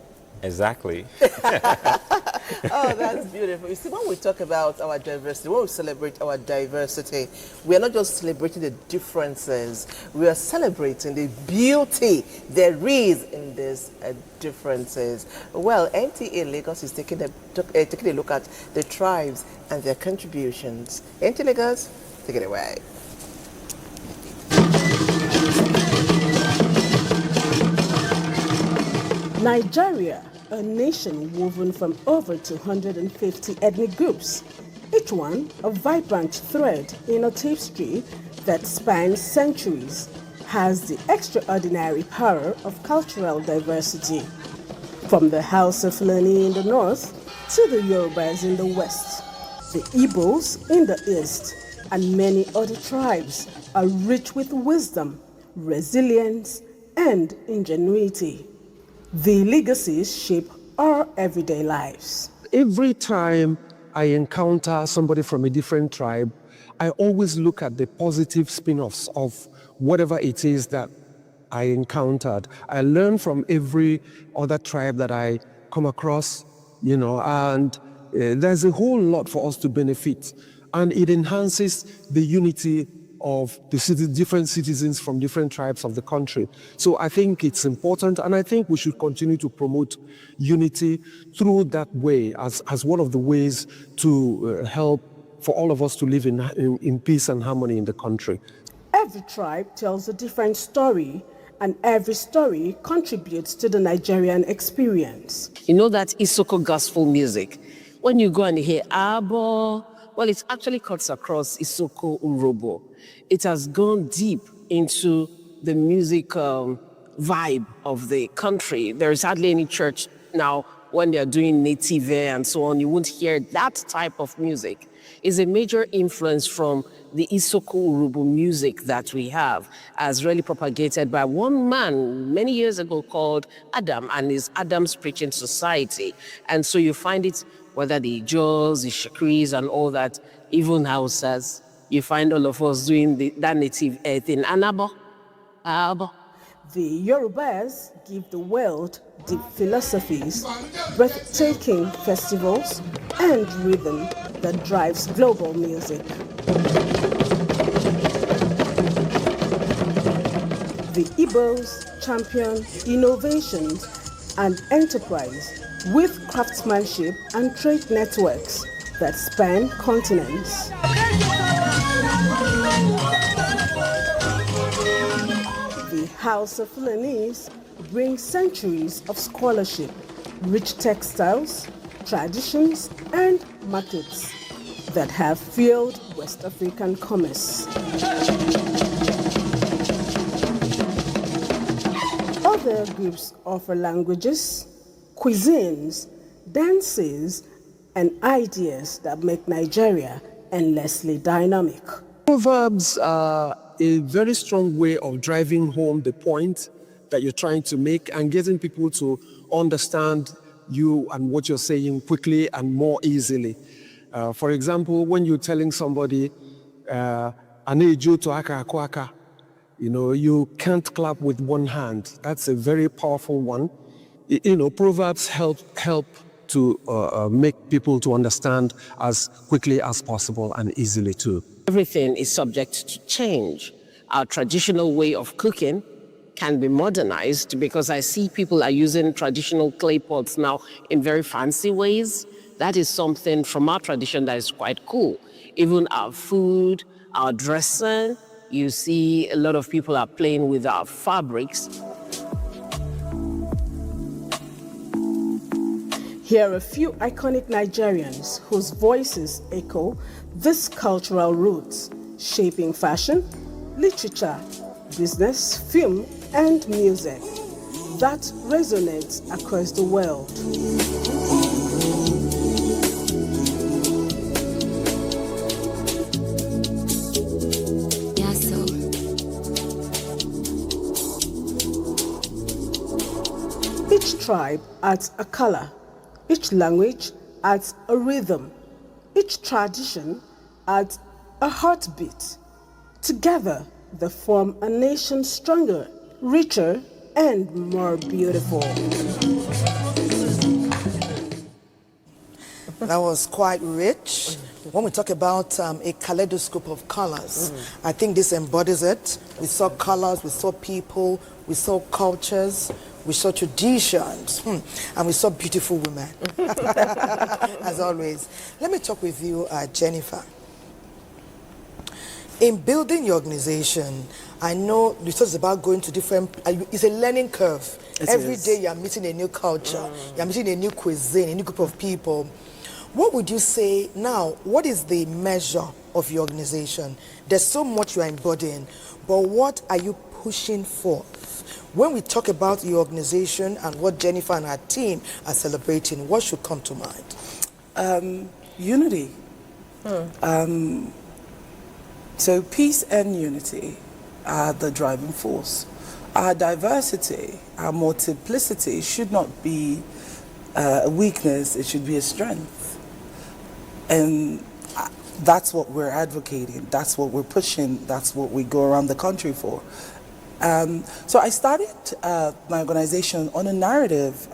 Exactly. Oh, that's beautiful. You see, when we talk about our diversity, when we celebrate our diversity, we are not just celebrating the differences, we are celebrating the beauty there is in these differences. Well, NTA Lagos is taking a look at the tribes and their contributions. NTA Lagos, take it away. Nigeria, a nation woven from over 250 ethnic groups, each one a vibrant thread in a tapestry that spans centuries, has the extraordinary power of cultural diversity. From the House of Fulani in the north to the Yorubas in the west, the Igbos in the east, and many other tribes are rich with wisdom, resilience, and ingenuity. The legacies shape our everyday lives. Every time I encounter somebody from a different tribe, I always look at the positive spin-offs of whatever it is that I encountered. I learn from every other tribe that I come across, and there's a whole lot for us to benefit. And it enhances the unity of the different citizens from different tribes of the country. So I think it's important, and I think we should continue to promote unity through that way as one of the ways to help for all of us to live in peace and harmony in the country. Every tribe tells a different story, and every story contributes to the Nigerian experience. You know that Isoko gospel music? When you go and hear Abo, well, it actually cuts across Isoko Urobo. It has gone deep into the music vibe of the country. There is hardly any church now when they're doing native and so on. You won't hear that type of music. It's a major influence from the Isoko Urobo music that we have, as really propagated by one man many years ago called Adam and his Adam's Preaching Society. And so you find it, whether the Ijos, the Shakris and all that, even Hausas, you find all of us doing that native thing. Anabo. The Yorubas give the world deep philosophies, breathtaking festivals, and rhythm that drives global music. The Igbos champion innovations and enterprise with craftsmanship and trade networks that span continents. The House of Fulanese brings centuries of scholarship, rich textiles, traditions, and markets that have fueled West African commerce. Other groups offer languages, cuisines, dances, and ideas that make Nigeria endlessly dynamic. Proverbs are a very strong way of driving home the point that you're trying to make and getting people to understand you and what you're saying quickly and more easily. For example, when you're telling somebody, "Anejo to aka akwaka," you can't clap with one hand. That's a very powerful one. Proverbs help to make people to understand as quickly as possible and easily too. Everything is subject to change. Our traditional way of cooking can be modernized because I see people are using traditional clay pots now in very fancy ways. That is something from our tradition that is quite cool. Even our food, our dressing, you see a lot of people are playing with our fabrics. Here are a few iconic Nigerians whose voices echo these cultural roots, shaping fashion, literature, business, film, and music that resonates across the world. Each tribe adds a color. Each language adds a rhythm. Each tradition adds a heartbeat. Together, they form a nation stronger, richer, and more beautiful. That was quite rich. When we talk about a kaleidoscope of colors, I think this embodies it. We saw colors, we saw people, we saw cultures, we saw traditions, and we saw beautiful women, as always. Let me talk with you, Jennifer. In building your organization, I know you talked about going to different, it's a learning curve. Every day you're meeting a new culture, you're meeting a new cuisine, a new group of people. What would you say now, what is the measure of your organization? There's so much you are embodying, but what are you pushing for? When we talk about your organization and what Jennifer and her team are celebrating, what should come to mind? Unity. So peace and unity are the driving force. Our diversity, our multiplicity should not be a weakness, it should be a strength. And that's what we're advocating, that's what we're pushing, that's what we go around the country for. So I started my organization on a narrative.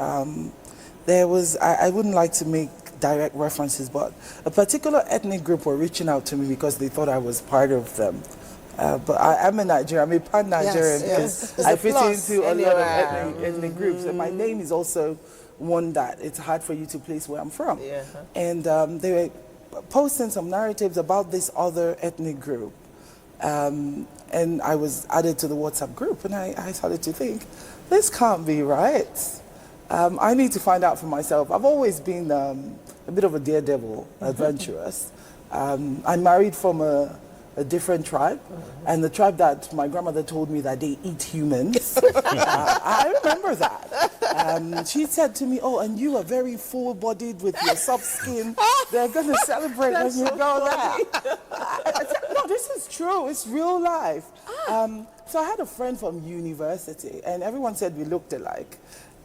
There was, I wouldn't like to make direct references, but a particular ethnic group were reaching out to me because they thought I was part of them. But I'm a Nigerian, I'm a pan-Nigerian because I fit into a lot of ethnic groups. And my name is also one that it's hard for you to place where I'm from. And they were posting some narratives about this other ethnic group. And I was added to the WhatsApp group, and I started to think, this can't be right. I need to find out for myself. I've always been a bit of a daredevil, adventurous. I'm married from a different tribe, and the tribe that my grandmother told me that they eat humans. I remember that. She said to me, "Oh, and you are very full-bodied with your soft skin. They're going to celebrate when you go there." I said, "No, this is true. It's real life." So I had a friend from university, and everyone said we looked alike.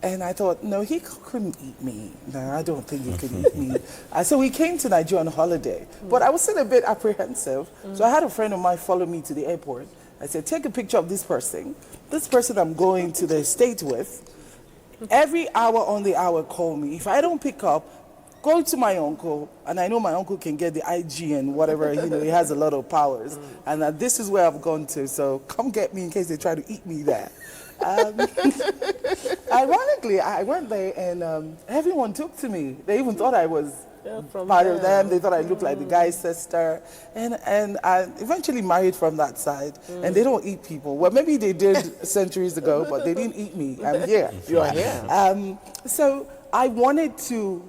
And I thought, no, he couldn't eat me. No, I don't think he could eat me. So we came to Nigeria on holiday, but I was still a bit apprehensive. So I had a friend of mine follow me to the airport. I said, take a picture of this person I'm going to the States with. Every hour on the hour, call me. If I don't pick up, go to my uncle, and I know my uncle can get the IG and whatever, he has a lot of powers. And this is where I've gone to, so come get me in case they try to eat me there. Ironically, I went there and everyone took to me. They even thought I was part of them. They thought I looked like the guy's sister. And I eventually married from that side. And they don't eat people. Well, maybe they did centuries ago, but they didn't eat me. I'm here. You are here. So I wanted to,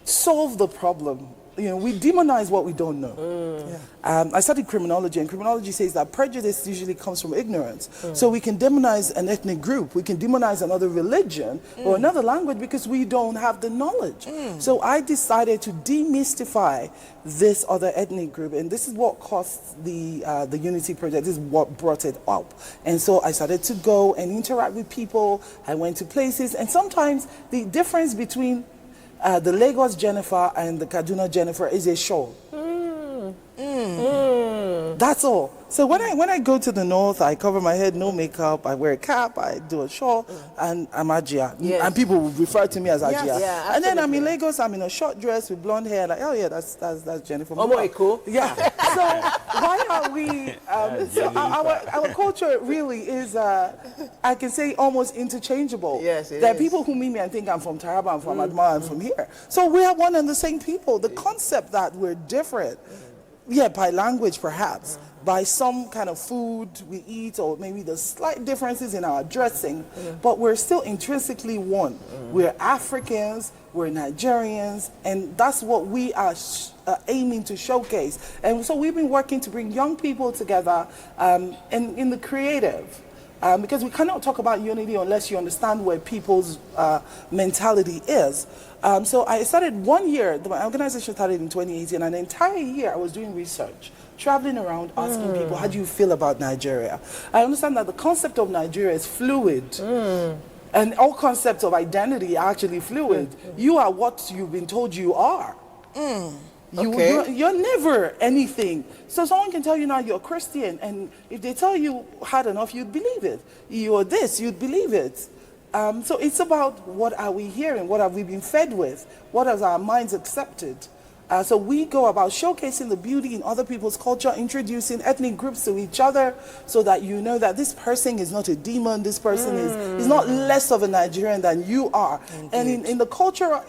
solve the problem We demonize what we don't know. I studied criminology, and criminology says that prejudice usually comes from ignorance. So we can demonize an ethnic group, we can demonize another religion or another language because we don't have the knowledge. So I decided to demystify this other ethnic group, and this is what caused the Unity Project. This is what brought it up. And so I started to go and interact with people. I went to places, and sometimes the difference between the Lagos Jennifer and the Kaduna Jennifer is a show. That's all. So when I go to the north, I cover my head, no makeup, I wear a cap, I do a shawl, and I'm Ajia. And people will refer to me as Ajia. And then I'm in Lagos, I'm in a short dress with blonde hair, like, oh yeah, that's Jennifer. Cool. Yeah. So why are we, so our culture really is, I can say, almost interchangeable. Yes, there are people who meet me and think I'm from Taraba, I'm from Adma, I'm from here. So we are one and the same people. The concept that we're different, by language perhaps, by some kind of food we eat, or maybe the slight differences in our dressing, but we're still intrinsically one. We're Africans, we're Nigerians, and that's what we are aiming to showcase. And so we've been working to bring young people together in the creative. Because we cannot talk about unity unless you understand where people's mentality is. So I started 1 year, my organization started in 2018, an entire year I was doing research, traveling around asking people, how do you feel about Nigeria? I understand that the concept of Nigeria is fluid. And all concepts of identity are actually fluid. You are what you've been told you are. You're never anything. So someone can tell you now you're Christian, and if they tell you hard enough, you'd believe it. You're this, you'd believe it. So it's about what are we hearing, what have we been fed with, what has our minds accepted. So we go about showcasing the beauty in other people's culture, introducing ethnic groups to each other so that you know that this person is not a demon, this person is not less of a Nigerian than you are. And in the cultural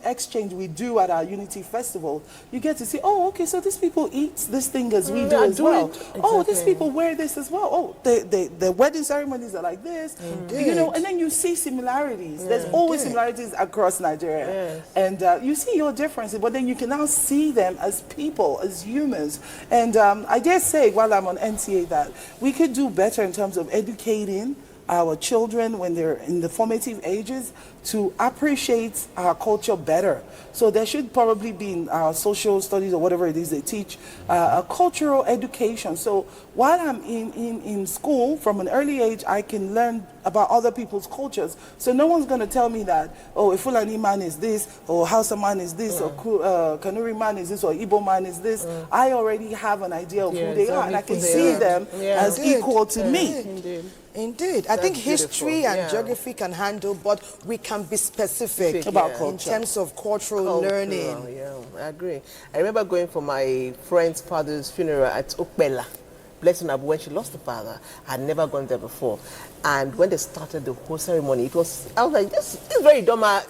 exchange we do at our Unity Festival, you get to see, oh, okay, so these people eat this thing as we do as well. Oh, these people wear this as well. Oh, the wedding ceremonies are like this. You know, and then you see similarities. There's always similarities across Nigeria. And you see your differences, but then you can now see them as people, as humans. And I dare say, while I'm on NTA, that we could do better in terms of educating our children when they're in the formative ages to appreciate our culture better. So there should probably be in our social studies or whatever it is they teach, a cultural education. So while I'm in school, from an early age, I can learn about other people's cultures. So no one's going to tell me that, oh, a Fulani man is this, or Hausa man is this, or Kanuri man is this, or Igbo man is this. I already have an idea of who they are, and I can see them as equal to me. Indeed. I think history and geography can handle, but we can be specific about culture in terms of cultural learning. I agree. I remember going for my friend's father's funeral at Okpela. Blessing Abu, when she lost her father, I had never gone there before. And when they started the whole ceremony, I was like, this is very Idoma.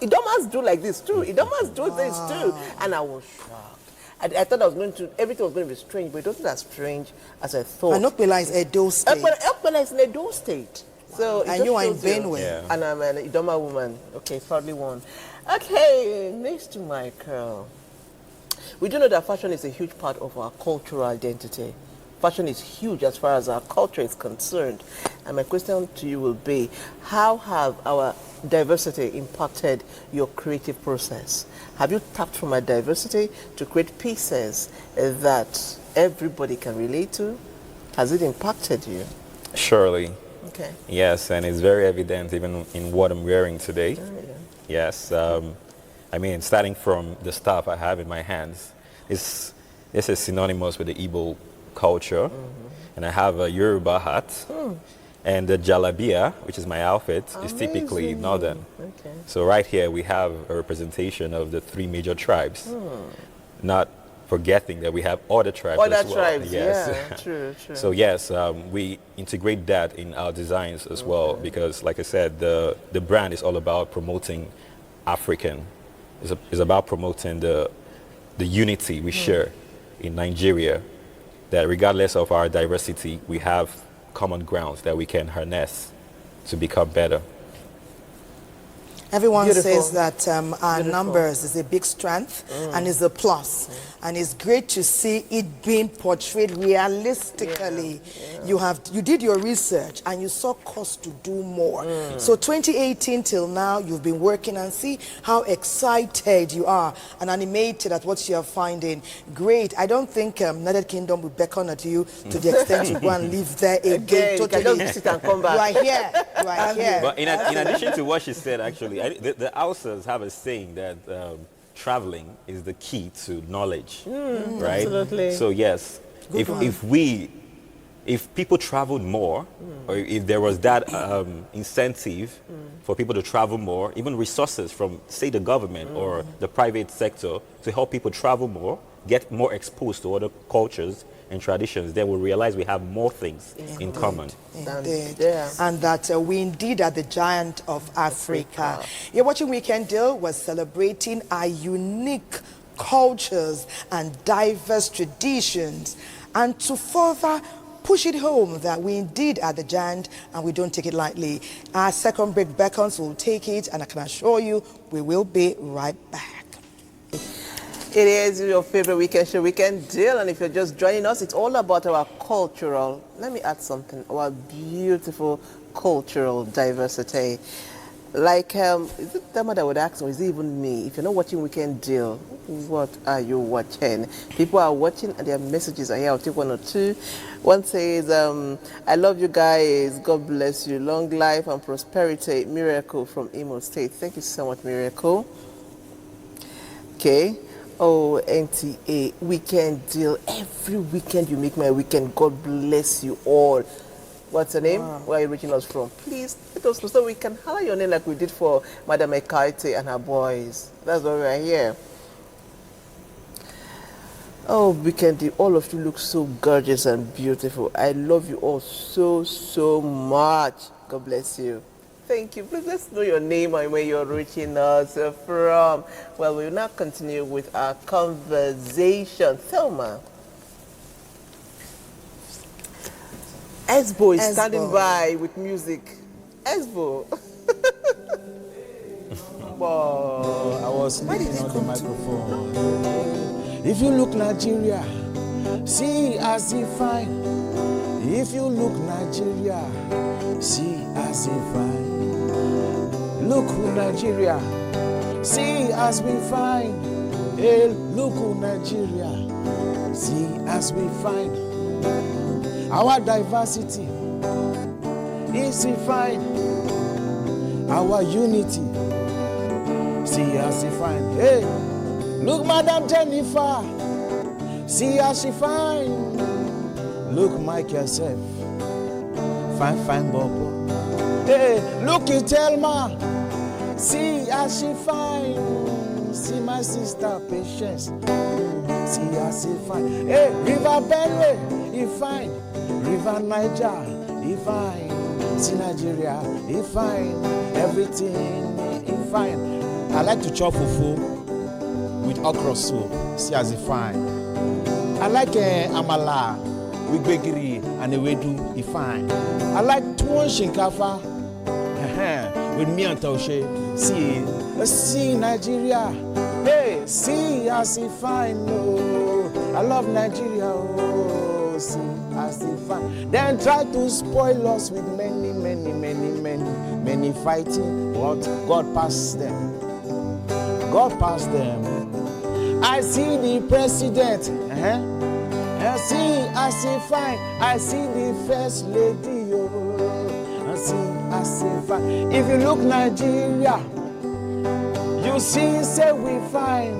Idomas do like this too. Idomas do this too. And I was shocked. I thought everything was going to be strange, but it wasn't as strange as I thought. And Okpela is Edo State. Okpela is an Edo State. So and you are in Benue. And I'm an Idoma woman. Okay, proudly one. Okay, next to my girl. We do know that fashion is a huge part of our cultural identity. Fashion is huge as far as our culture is concerned. And my question to you will be, how have our diversity impacted your creative process? Have you tapped from our diversity to create pieces that everybody can relate to? Has it impacted you? Surely. Okay. Yes, and it's very evident even in what I'm wearing today. Yes. I mean, starting from the stuff I have in my hands, this is synonymous with the Igbo culture. And I have a Yoruba hat. And the jalabia, which is my outfit, is typically northern. Okay. So right here we have a representation of the three major tribes. Not forgetting that we have other tribes as well. Tribes, yeah, true. So yes, we integrate that in our designs as well, because like I said, the brand is all about promoting African. It's about promoting the unity we share in Nigeria, that regardless of our diversity, we have common grounds that we can harness to become better. Everyone Beautiful. says that our Beautiful. numbers is a big strength and is a plus. And it's great to see it being portrayed realistically. You did your research and you saw cost to do more. So 2018 till now, you've been working, and see how excited you are and animated at what you are finding. Great. I don't think United Kingdom will beckon at you to the extent you go and live there again. You can just visit and come back. You are here. You are here. But in addition to what she said, actually, the Hausas have a saying that traveling is the key to knowledge, right? Absolutely. So yes, if people traveled more, or if there was that incentive for people to travel more, even resources from, say, the government or the private sector to help people travel more, get more exposed to other cultures and traditions, then we'll realize we have more things in common. Indeed. And that we indeed are the giant of Africa. You're watching Weekend Deal. We're celebrating our unique cultures and diverse traditions. And to further push it home that we indeed are the giant and we don't take it lightly, our second break beckons, we'll take it, and I can assure you we will be right back. It is your favorite weekend show, Weekend Deal, and if you're just joining us, it's all about our cultural, let me add something, our beautiful cultural diversity. Like, is it Thelma that would ask, or is it even me? If you're not watching Weekend Deal, what are you watching? People are watching and their messages are here. I'll take one or two. One says, I love you guys. God bless you. Long life and prosperity. Miracle from Imo State. Thank you so much, Miracle. Okay. Oh, NTA, Weekend Deal. Every weekend you make my weekend. God bless you all. What's your name? Wow. Where are you reaching us from? Please let us know so we can holler your name like we did for Madam Ekaite and her boys. That's why we're here. Oh, Weekend Deal. All of you look so gorgeous and beautiful. I love you all so, so much. God bless you. Thank you. Please let's know your name and where you're reaching us from. Well, we'll now continue with our conversation. Thelma. Esbo is standing by with music. Esbo. Wow, I was sleeping on the microphone. If you look Nigeria, see as he fine. If you look Nigeria, see as he fine. Look who Nigeria, see as we fine. Hey, look who Nigeria, see as we fine. Our diversity is fine. Our unity, see as she fine. Hey, look, Madam Jennifer, see as she fine. Look, Mike yourself, fine, fine, Bobo. Hey, look, you Thelma, see as she fine. See my sister Patience, see as she fine. Hey, River Benue, he fine. River Niger, he fine. See Nigeria, he fine. Everything, he fine. I like to chop fufu with okra soup. See as he fine. I like amala with gbegiri and ewedu, he fine. I like tuwon shinkafa with me and taushe. See Nigeria. Hey, see as he fine. Oh, I love Nigeria. Oh, see as he fine. Then try to spoil us with many fighting. But God pass them. God pass them. I see the president. I see as he fine. I see the first lady. Oh, I see as he fine. If you look Nigeria, you see, say we fine.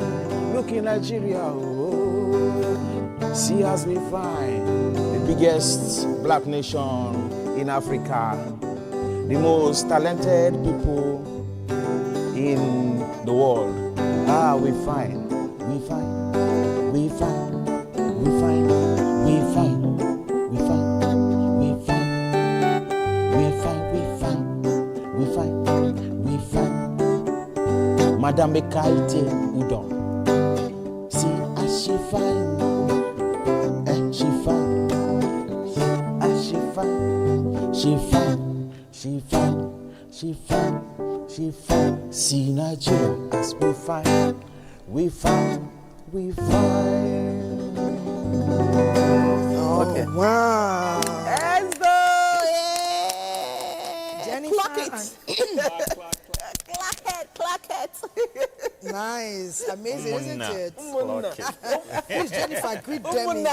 Look in Nigeria, oh, see as we fine. The biggest black nation in Africa, the most talented people in the world. Ah, we fine, we fine, we fine, we fine, we fine, we fine, we fine, we fine, we fine, we fine, we fine. Madam Ekaite Udon, see as she fine, she fine, as she fine, she fine, she fine, she fine, she fine. See Nigeria as we fine. We fine, we fine. Oh, Okay. wow. Enzo! Jennifer. Clock it. Clock it. Nice. Amazing, isn't it? Clock it. Please, Jennifer, greet them in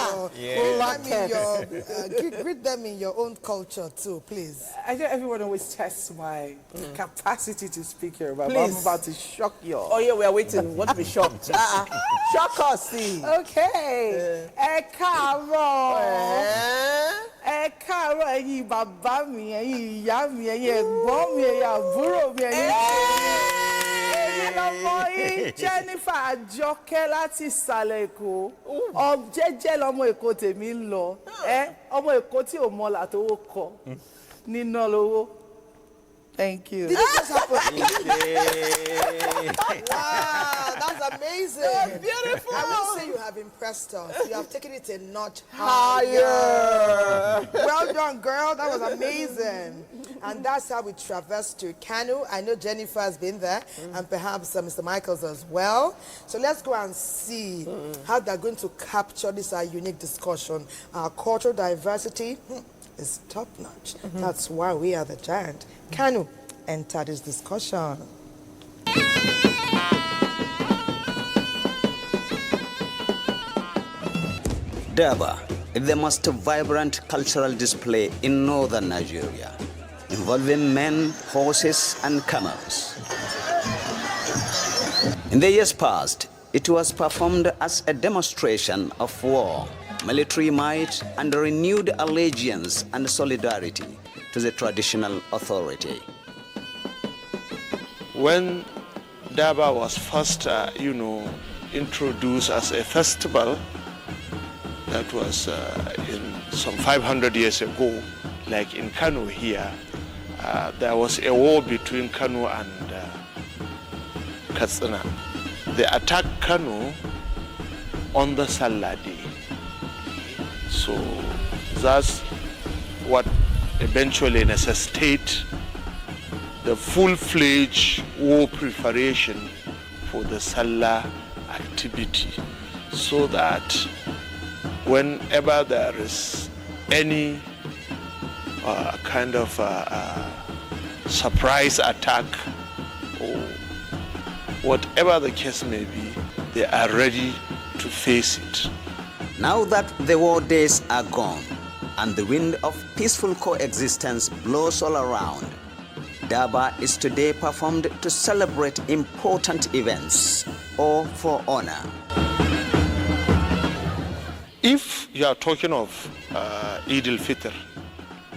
your, greet them in your own culture too, please. I know everyone always tests my capacity to speak Yoruba, but Please. I'm about to shock you all. Oh yeah, we are waiting. What to be shocked? Shock us, see. Okay. Ẹ káàárọ̀. Ẹ káàárọ̀ ẹ̀yin bàbá mi, ẹ̀yin ìyá mi, ẹ̀yin ẹ̀gbọ́n mi, ẹ̀yin àbúrò mi, ẹ̀yin lọ́mọ yín Jennifer Àjọkẹ́ láti ìsàlẹ̀ Èkó. Jẹ́jẹ́ lọ́mọ Èkó tèmi ń lọ. Ọmọ Èkó tí ò mọ̀lá tó kọ. Níná lówó. Thank you. Did it just happen? Wow, that's amazing. So beautiful. I will say you have impressed us. You have taken it a notch higher. Well done, girl. That was amazing. And that's how we traverse to Kano. I know Jennifer has been there, and perhaps Mr. Michaels as well. So let's go and see how they're going to capture this unique discussion. Our cultural diversity is top-notch. That's why we are the giant. Kano, enter this discussion. Durbar is the most vibrant cultural display in northern Nigeria, involving men, horses, and camels. In the years past, it was performed as a demonstration of war, military might, and renewed allegiance and solidarity to the traditional authority. When Durbar was first, introduced as a festival, that was in some 500 years ago, like in Kano here, there was a war between Kano and Katsina. They attacked Kano on the Salah day. So that's what eventually necessitated the full-fledged war preparation for the Salah activity, so that whenever there is any kind of surprise attack or whatever the case may be, they are ready to face it. Now that the war days are gone and the wind of peaceful coexistence blows all around, Durbar is today performed to celebrate important events or for honor. If you are talking of Eid al-Fitr,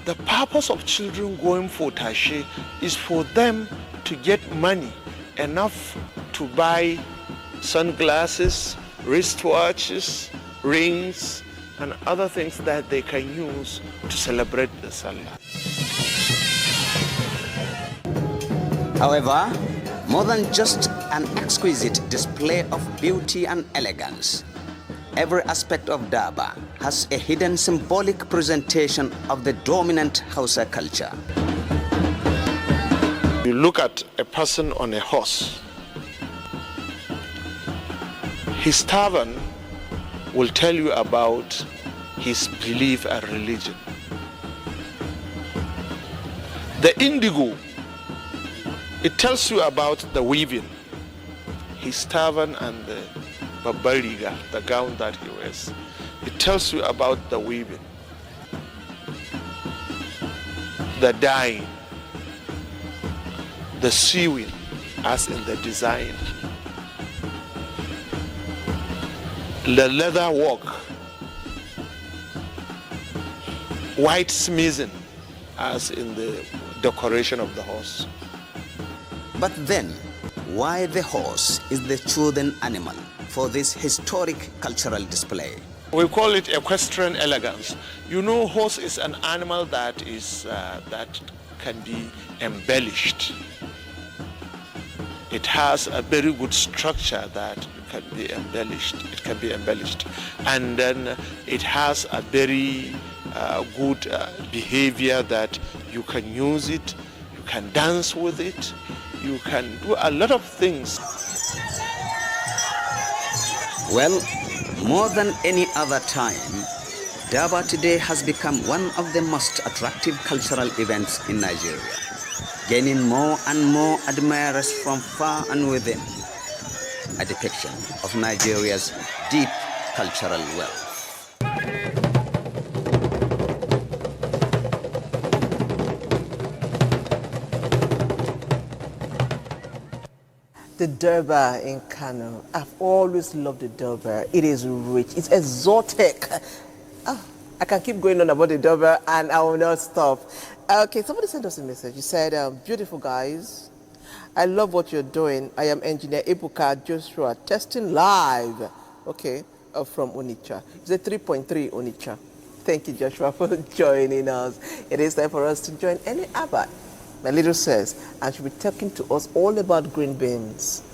the purpose of children going for Tashe is for them to get money enough to buy sunglasses, wristwatches, rings, and other things that they can use to celebrate the Salah. However, more than just an exquisite display of beauty and elegance, every aspect of Durbar has a hidden symbolic presentation of the dominant Hausa culture. You look at a person on a horse, his turban will tell you about his belief and religion. The indigo, it tells you about the weaving, his turban and the babariga, the gown that he wears. It tells you about the weaving, the dyeing, the sewing, as in the design, the leather work, white smithing, as in the decoration of the horse. But then, why the horse is the chosen animal for this historic cultural display? We call it equestrian elegance. You know, horse is an animal that is that can be embellished. It has a very good structure that can be embellished. It can be embellished, and then it has a very good behavior that you can use it, you can dance with it, You can do a lot of things. Well, more than any other time, Durbar today has become one of the most attractive cultural events in Nigeria, gaining more and more admirers from far and within, a depiction of Nigeria's deep cultural wealth. The Durbar in Kano. I've always loved the Durbar. It is rich. It's exotic. I can keep going on about the Durbar and I will not stop. Okay, somebody sent us a message. He said, beautiful guys, I love what you're doing. I am engineer Ebuka Joshua, testing live. Okay, from Onitsha. It's a 3.3 Onitsha. Thank you, Joshua, for joining us. It is time for us to join any Abba. My little says, and she'll be talking to us all about green beans.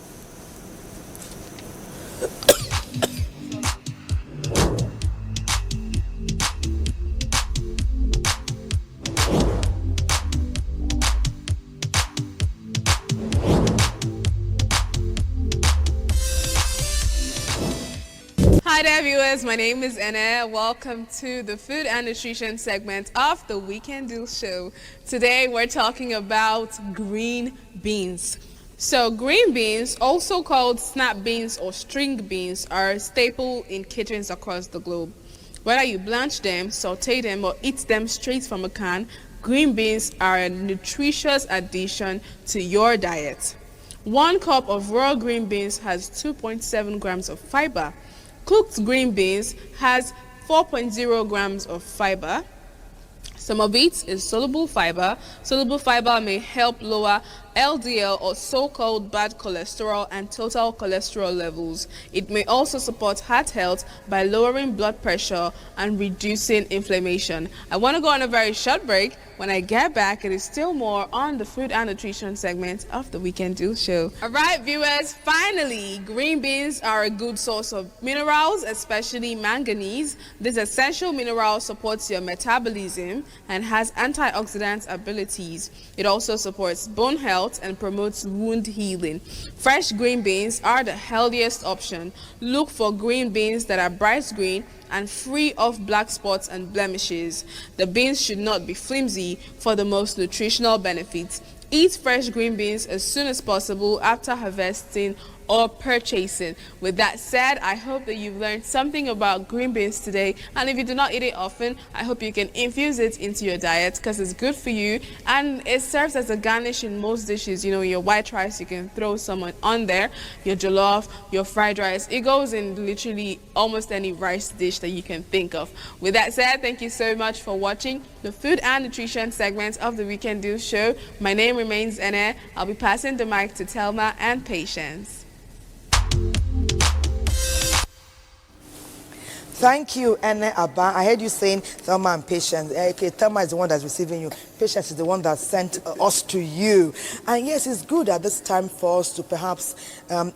Hi there viewers, my name is Ene. Welcome to the food and nutrition segment of the Weekend Deal Show. Today we're talking about green beans. So green beans, also called snap beans or string beans, are a staple in kitchens across the globe. Whether you blanch them, saute them, or eat them straight from a can, green beans are a nutritious addition to your diet. 1 cup of raw green beans has 2.7 grams of fiber. Cooked green beans has 4.0 grams of fiber. Some of it is soluble fiber. Soluble fiber may help lower LDL or so-called bad cholesterol and total cholesterol levels. It may also support heart health by lowering blood pressure and reducing inflammation. I want to go on a very short break. When I get back, it is still more on the food and nutrition segment of the Weekend Deal Show. All right, viewers, finally, green beans are a good source of minerals, especially manganese. This essential mineral supports your metabolism and has antioxidant abilities. It also supports bone health and promotes wound healing. Fresh green beans are the healthiest option. Look for green beans that are bright green and free of black spots and blemishes. The beans should not be flimsy for the most nutritional benefits. Eat fresh green beans as soon as possible after harvesting or purchasing. With that said, I hope that you've learned something about green beans today, and if you do not eat it often, I hope you can infuse it into your diet because it's good for you and it serves as a garnish in most dishes. You know, your white rice, you can throw some on there, your jollof, your fried rice. It goes in literally almost any rice dish that you can think of. With that said, thank you so much for watching the food and nutrition segment of the Weekend Deal Show. My name remains Ene. I'll be passing the mic to Telma and Patience. Thank you, Ene Abba. I heard you saying Thelma and Patience. Okay, Thelma is the one that's receiving you. Patience is the one that sent us to you. And yes, it's good at this time for us to perhaps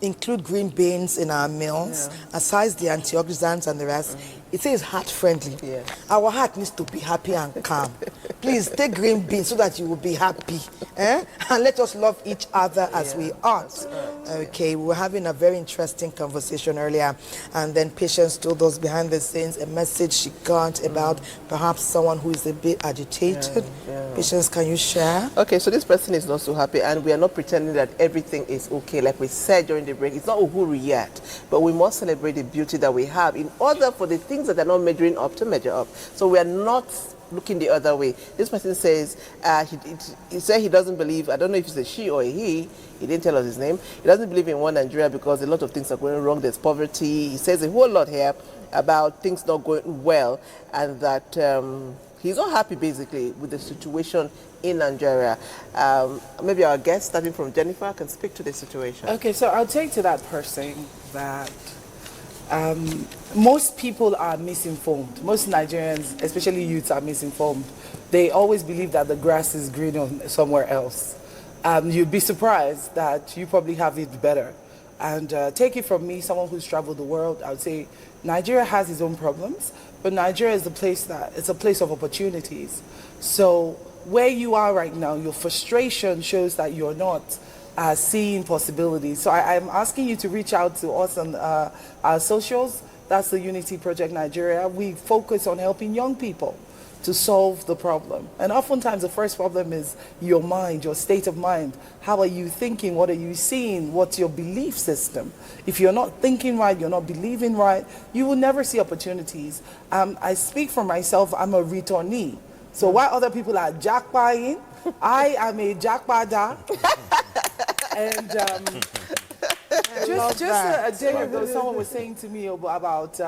include green beans in our meals, aside the antioxidants and the rest. It says heart friendly. Yeah. Our heart needs to be happy and calm. Please take green beans so that you will be happy. And let us love each other as we ought. Okay, we were having a very interesting conversation earlier, and then Patience told us behind the scenes a message she got about perhaps someone who is a bit agitated. Patience, can you share? Okay, so this person is not so happy, and we are not pretending that everything is okay. Like we said during the break, it's not uhuru yet, but we must celebrate the beauty that we have in order for the things that are not measuring up to measure up. So we are not looking the other way. This person says he said he doesn't believe, I don't know if it's a she or a he didn't tell us his name. He doesn't believe in one Nigeria because a lot of things are going wrong. There's poverty. He says a whole lot here about things not going well, and that he's not happy basically with the situation in Nigeria. Maybe our guest, starting from Jennifer, can speak to the situation. Okay, so I'll take to that person that most people are misinformed. Most Nigerians, especially youths, are misinformed. They always believe that the grass is greener somewhere else. You'd be surprised that you probably have it better. And take it from me, someone who's traveled the world, I would say Nigeria has its own problems, but Nigeria is it's a place of opportunities. So where you are right now, your frustration shows that you're not seeing possibilities. So I'm asking you to reach out to us on our socials. That's the Unity Project Nigeria. We focus on helping young people to solve the problem. And oftentimes the first problem is your mind, your state of mind. How are you thinking? What are you seeing? What's your belief system? If you're not thinking right, you're not believing right, you will never see opportunities. I speak for myself, I'm a returnee. So while other people are jackpotting, I am a jackpotter. And just a day ago, someone was saying to me about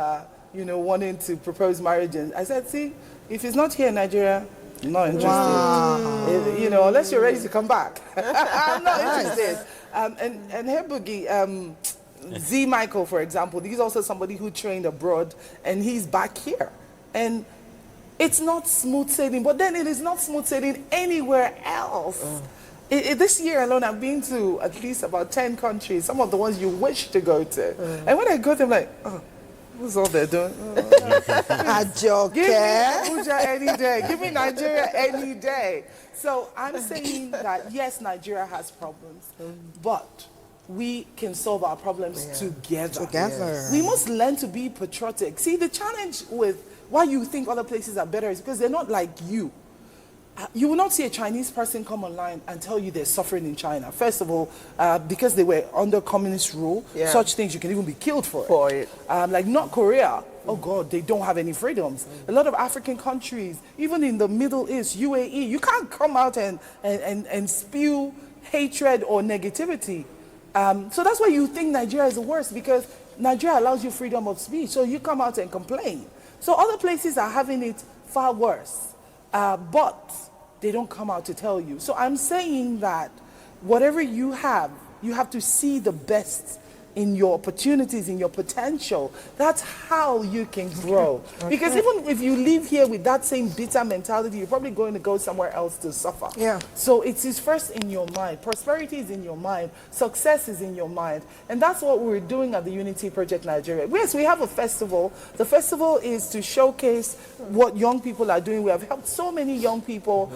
wanting to propose marriage, and I said, see, if it's not here in Nigeria, I'm not interested. Wow. Unless you're ready to come back, I'm not interested. And here, Boogie, Z Michael, for example, he's also somebody who trained abroad, and he's back here, and it's not smooth sailing. But then it is not smooth sailing anywhere else. This year alone, I've been to at least about 10 countries, some of the ones you wish to go to. And when I go to them, like, oh, what's all they're doing? Give me Abuja any day. Give me Nigeria any day. So I'm saying that, yes, Nigeria has problems, but we can solve our problems together. We must learn to be patriotic. See, the challenge with why you think other places are better is because they're not like you. You will not see a Chinese person come online and tell you they're suffering in China. First of all, because they were under communist rule, such things you can even be killed for it. Like North Korea, oh God, they don't have any freedoms. A lot of African countries, even in the Middle East, UAE, you can't come out and spew hatred or negativity. So that's why you think Nigeria is the worst, because Nigeria allows you freedom of speech. So you come out and complain. So other places are having it far worse. But they don't come out to tell you. So I'm saying that whatever you have to see the best in your opportunities, in your potential. That's how you can grow. Because even if you live here with that same bitter mentality, you're probably going to go somewhere else to suffer. So it is first in your mind. Prosperity is in your mind. Success is in your mind. And that's what we're doing at the Unity Project Nigeria. Yes, we have a festival. The festival is to showcase what young people are doing. We have helped so many young people.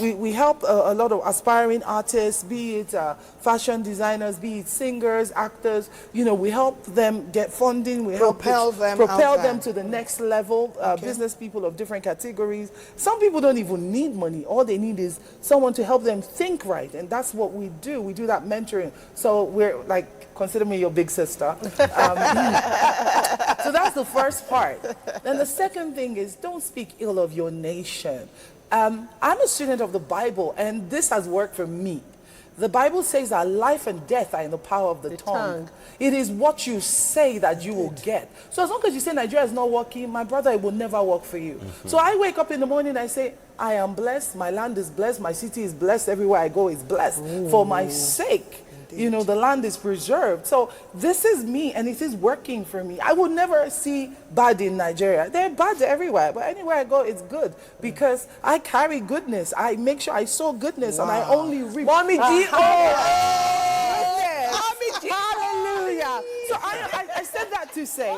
We help a lot of aspiring artists, be it fashion designers, be it singers, actors. We help them get funding. We help propel them to the next level. Business people of different categories. Some people don't even need money. All they need is someone to help them think right, and that's what we do. We do that mentoring. So we're like, consider me your big sister. So that's the first part. Then the second thing is, don't speak ill of your nation. I'm a student of the Bible, and this has worked for me. The Bible says that life and death are in the power of the tongue. It is what you say that you will get. So as long as you say Nigeria is not working, my brother, it will never work for you. So I wake up in the morning, I say, I am blessed, my land is blessed, my city is blessed, everywhere I go is blessed. For my sake, the land is preserved. So this is me, and it is working for me. I would never see bad in Nigeria. They're bad everywhere, but anywhere I go, it's good, because I carry goodness. I make sure I sow goodness, and I only reap. Mommy G. Mommy G. Hallelujah. So I said that to say,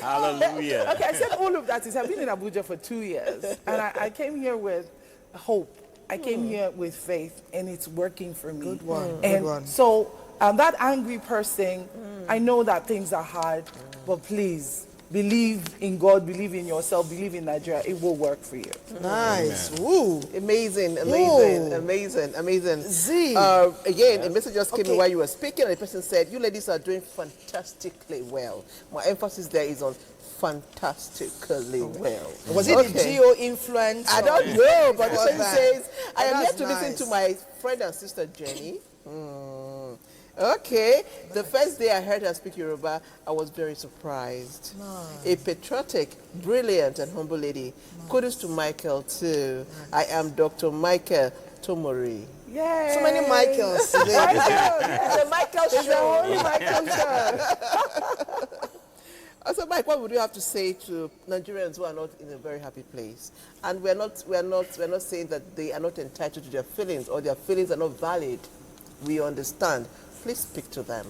hallelujah. Okay, I said all of that to say, I've been in Abuja for 2 years, and I came here with hope. I came here with faith, and it's working for me. Good one. And so that angry person, I know that things are hard, but please believe in God, believe in yourself, believe in Nigeria. It will work for you. Nice. Woo. Amazing. Z. Again, a message just came in while you were speaking, and the person said, you ladies are doing fantastically well. My emphasis there is on fantastically well. Was it the geo influence? I don't know, but the person says, I am here to listen to my friend and sister Jenny. Okay, the first day I heard her speak Yoruba, I was very surprised. A patriotic, brilliant, and humble lady. Kudos to Michael too. I am Dr. Michael Tomori. Yay! So many Michaels today. It's a Michael show. It's a whole Michael show. Also, Mike, what would you have to say to Nigerians who are not in a very happy place? And we're not saying that they are not entitled to their feelings or their feelings are not valid. We understand. Please speak to them.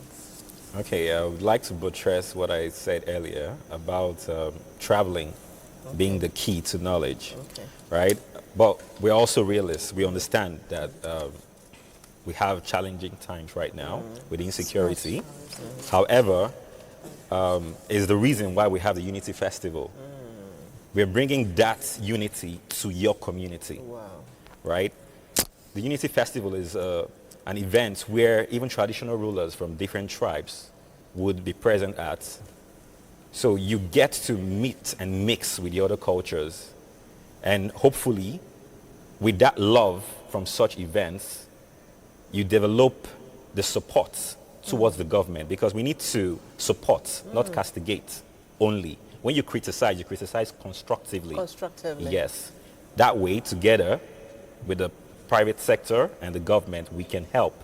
Okay, I would like to buttress what I said earlier about traveling being the key to knowledge, right? But we're also realists. We understand that we have challenging times right now with insecurity. However, is the reason why we have the Unity Festival. We're bringing that unity to your community, right? The Unity Festival is an event where even traditional rulers from different tribes would be present at. So you get to meet and mix with the other cultures. And hopefully, with that love from such events, you develop the support towards the government, because we need to support, not castigate only. When you criticize constructively. Constructively. Yes. That way, together with the private sector and the government, we can help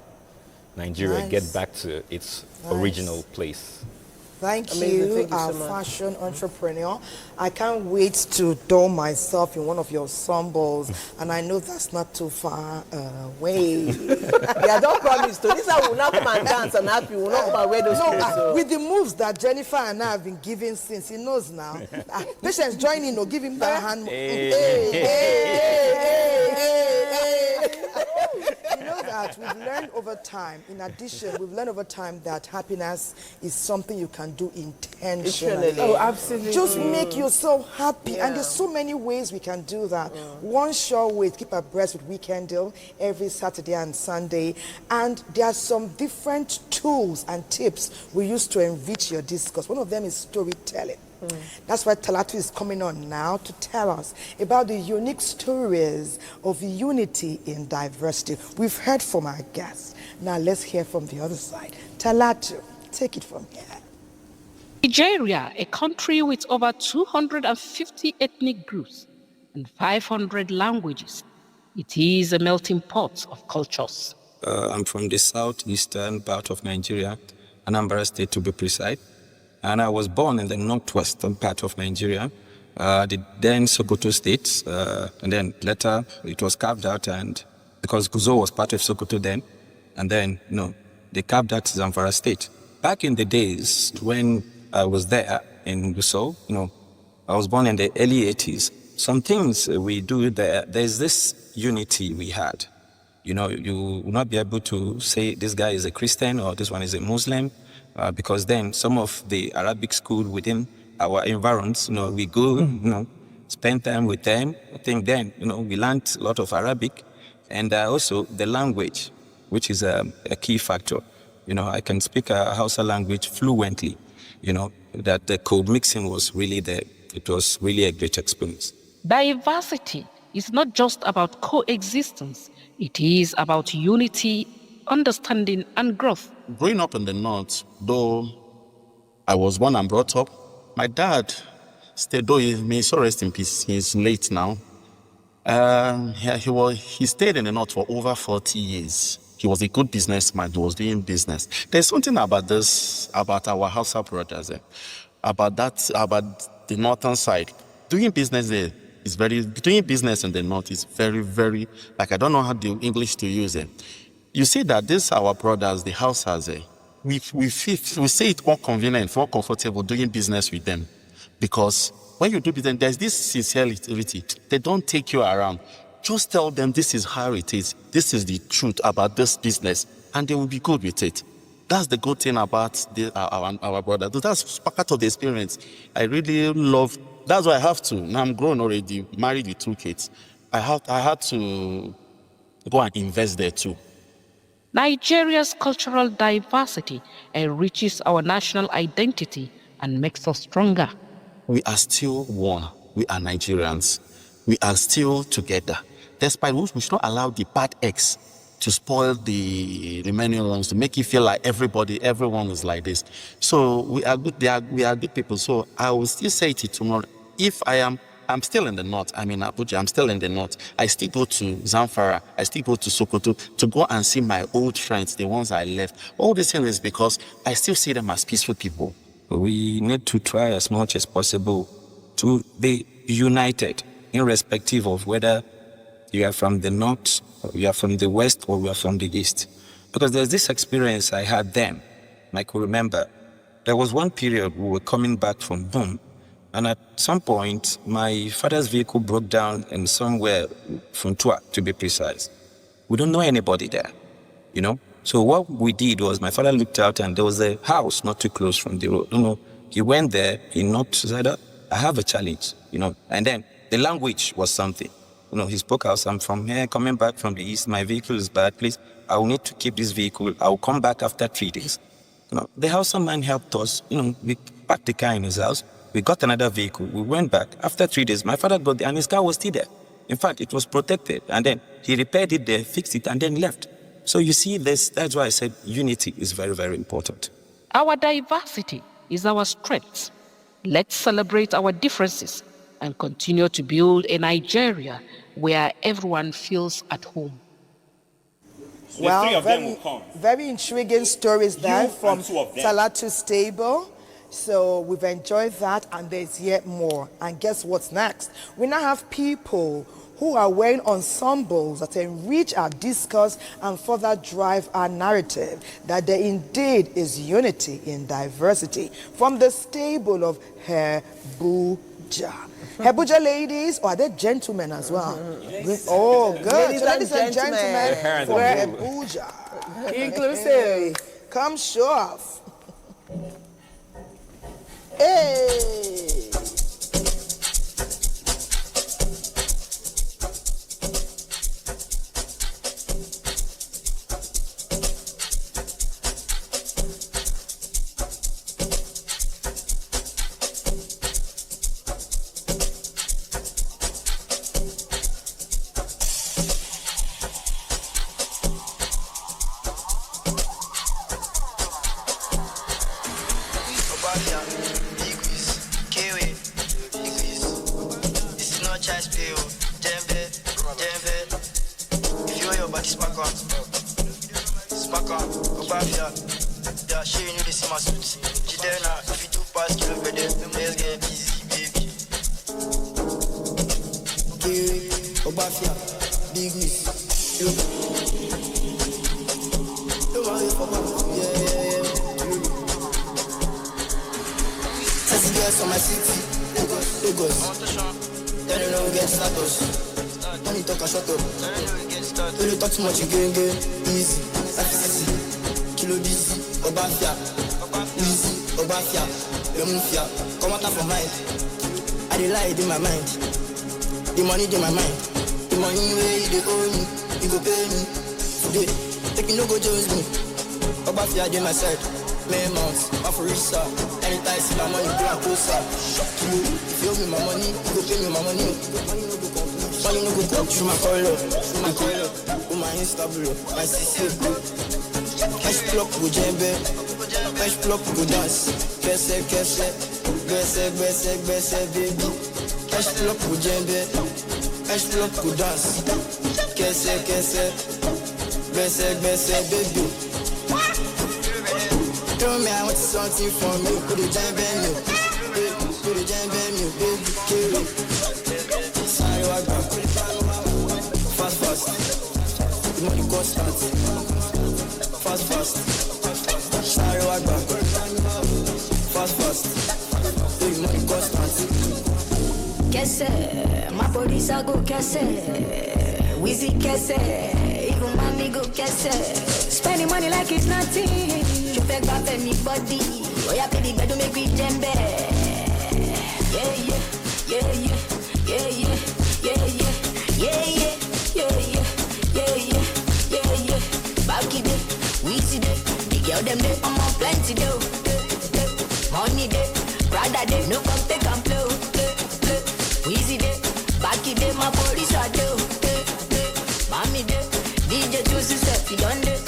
Nigeria get back to its original place. Thank Amazing. you, Thank you our so much. fashion entrepreneur. I can't wait to don myself in one of your ensembles, and I know that's not too far away. Yeah, don't promise to. This I will not come and dance and happy. We will not come and wear those clothes. So. With the moves that Jennifer and I have been giving since, he knows now. Patience, join in or give him that hand. You know that we've learned over time, in addition, we've learned over time that happiness is something you can do intentionally. Oh, absolutely. Just make yourself happy. And there's so many ways we can do that. One sure way is keep abreast with Weekend Deal every Saturday and Sunday. And there are some different tools and tips we use to enrich your discourse. One of them is storytelling. That's why Talatu is coming on now to tell us about the unique stories of unity in diversity. We've heard from our guests. Now let's hear from the other side. Talatu, take it from here. Nigeria, a country with over 250 ethnic groups and 500 languages. It is a melting pot of cultures. I'm from the southeastern part of Nigeria, Anambra State to be precise. And I was born in the northwestern part of Nigeria, the then Sokoto State, and then later it was carved out, and because Guzo was part of Sokoto then, and then, they carved out Zamfara State. Back in the days when I was there in Guzo, I was born in the early 80s. Some things we do there's this unity we had. You will not be able to say this guy is a Christian or this one is a Muslim. Because then some of the Arabic school within our environs, we go, spend time with them. I think then, we learned a lot of Arabic, and also the language, which is a key factor. I can speak a Hausa language fluently, that the code mixing was really there. It was really a great experience. Diversity is not just about coexistence. It is about unity, understanding, and growth. Growing up in the North, though I was born and brought up, my dad stayed, though may so rest in peace, he's late now. He stayed in the North for over 40 years. He was a good businessman, he was doing business. There's something about this, about our Hausa brothers, about the northern side. Doing business there is doing business in the North is very, very, I don't know how the English to use it. You see that these our brothers, the Hausas, we say it more convenient, more comfortable doing business with them. Because when you do business, there's this sincerity. They don't take you around. Just tell them this is how it is. This is the truth about this business. And they will be good with it. That's the good thing about our brothers. That's part of the experience. I really love, that's why I have to. Now I'm grown already, married with 2 kids. I had to go and invest there too. Nigeria's cultural diversity enriches our national identity and makes us stronger. We are still one. We are Nigerians. We are still together. Despite which we should not allow the bad eggs to spoil the remaining ones, to make it feel like everyone is like this. So we are good. We are good people. So I will still say it tomorrow. If I'm still in the North. I'm in Abuja. I'm still in the North. I still go to Zamfara. I still go to Sokoto to go and see my old friends, the ones I left. All this thing is because I still see them as peaceful people. We need to try as much as possible to be united, irrespective of whether you are from the North, or you are from the West, or you are from the East. Because there's this experience I had then. I could remember. There was one period we were coming back from home. And at some point, my father's vehicle broke down in somewhere from Tua, to be precise. We don't know anybody there. you know. So what we did was my father looked out and there was a house not too close from the road. He went there, he knocked, said, I have a challenge, and then the language was something. He spoke out, I'm from here, coming back from the east, my vehicle is bad, please, I will need to keep this vehicle, I will come back after 3 days. The house man helped us, we parked the car in his house, we got another vehicle, we went back. After 3 days, my father got there and his car was still there. In fact, it was protected, and then he repaired it there, fixed it, and then left. So you see this, that's why I said unity is very, very important. Our diversity is our strength. Let's celebrate our differences and continue to build a Nigeria where everyone feels at home. Well, very intriguing stories there from Talatu's table. So we've enjoyed that, and there's yet more. And guess what's next? We now have people who are wearing ensembles that enrich our discourse and further drive our narrative that there indeed is unity in diversity. From the stable of Abuja. Abuja ladies, or are they gentlemen as well? Yes. Oh, good. Ladies and gentlemen for Abuja. Inclusive. Come show off. Hey! Too much you going easy, easy, kilo busy, Obafia, easy, Obafia, Lemufia, come out from mind. I dey lie in my mind, the money in my mind, the money where you dey owe me, you go pay me today. Take you no go join me, Obafia dey my side, May months, Afurisa, anytime see my money, go and closer. If you owe me my money, you go pay me my money. Money no go come through my color, my instable, my CC. Cash block go jembe, cash block go dance. Kese, baby. Cash block go jembe, cash block go dance. Kese, baby. Tell me I want something from you, put the jembe me, baby, kill it. Sorry, I got fast. The money constant, fast. Sorry, I got fast. The money constant. Kese, my body's a go kese. Wheezy kese, even mommy go kese. Spending money like it's nothing. You beg back me body. Oh yeah, baby, better make me jembe. Yeah. Backy day, weezy day, the girl them day, I'm on plenty dough. Money day, brother day, no come take and blow. Weezy day, backy day, my body's a dough. Mommy day, DJ Juicy set the on day.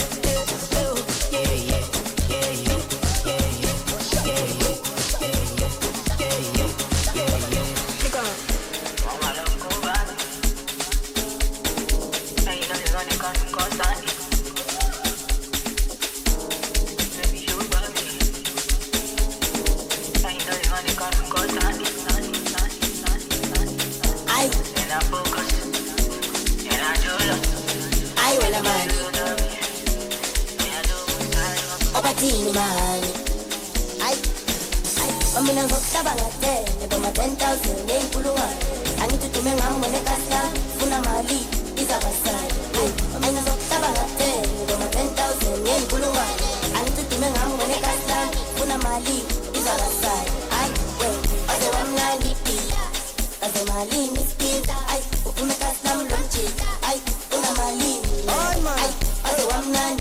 Funa mali, is a basai. I know Kuluma, Antutume Ngamone Kastan, Funamali, is on the side. I will, as a one night, as a Mali, Miss Pin, I, Upuna Kastam Lunchi, I, Funamali, I, as a one night,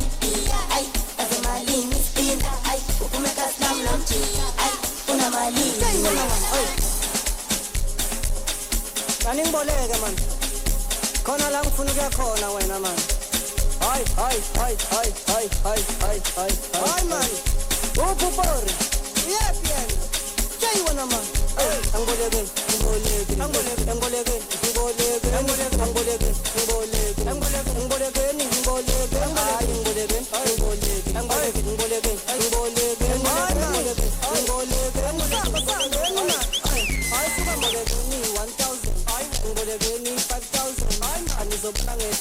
I, as a Mali, Miss Pin, I, Upuna Kastam Lunchi, I, Funamali, Running Bolega, man. Kona lang funuga kona wena man. Hi, man. Upu por. Yeah, pian. Jai wana man. Angolege, angolege, angolege, angolege, angolege, angolege, angolege, angolege, angolege, angolege, angolege, angolege, angolege, angolege,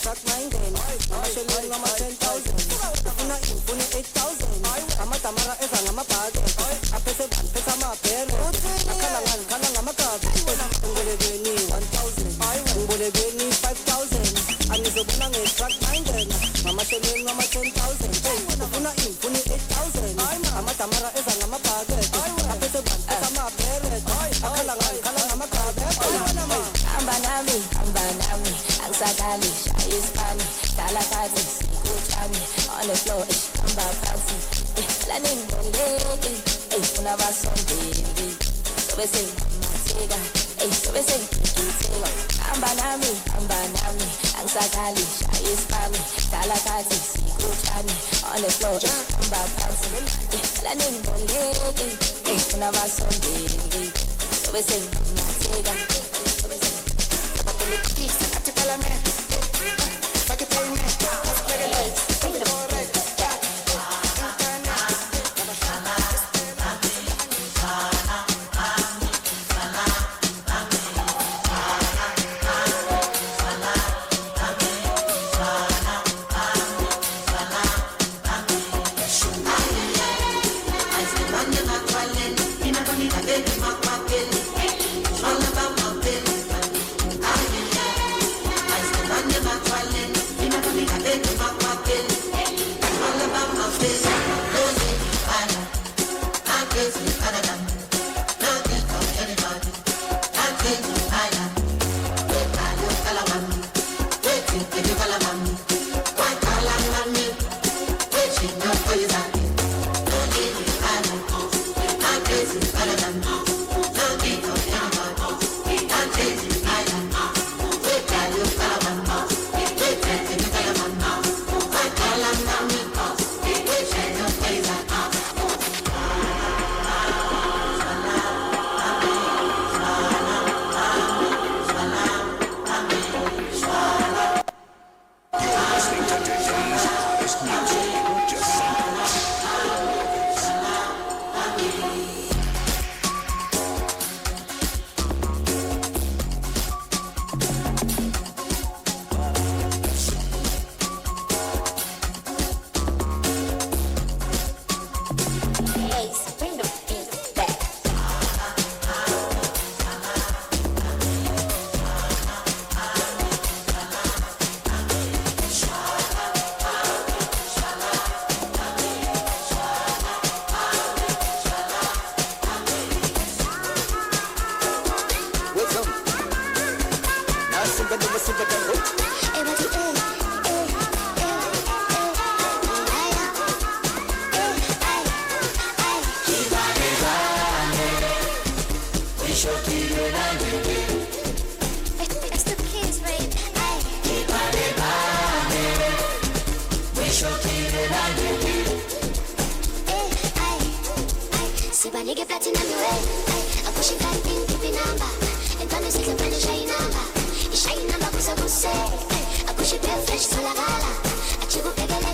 Track 9 10, I'm showing I'm 10,000. Una infuni 8,000. I'm a Tamara if I'm a bag. I pay the bank, pay my parents. I'm a cab. I'm going to give me 1,000. I'm going to give me 5,000. I'm so bang it track 9 10. I'm showing I'm 10,000. Una infuni 8,000. I'm a Tamara if I'm a bag. I pay the bank, pay my parents. I'm a cab. I'm banami, I'm Sagali, Shy is funny, Talakati, Sikuchami, on the floor, I'm fancy, planning one day, una vason baby, so we say, Matega, so we say, I'm banami, I'm Sagali, Shy is funny, Talakati, Sikuchami, on the floor, I'm fancy, planning one day, una vason baby, so we say, Matega.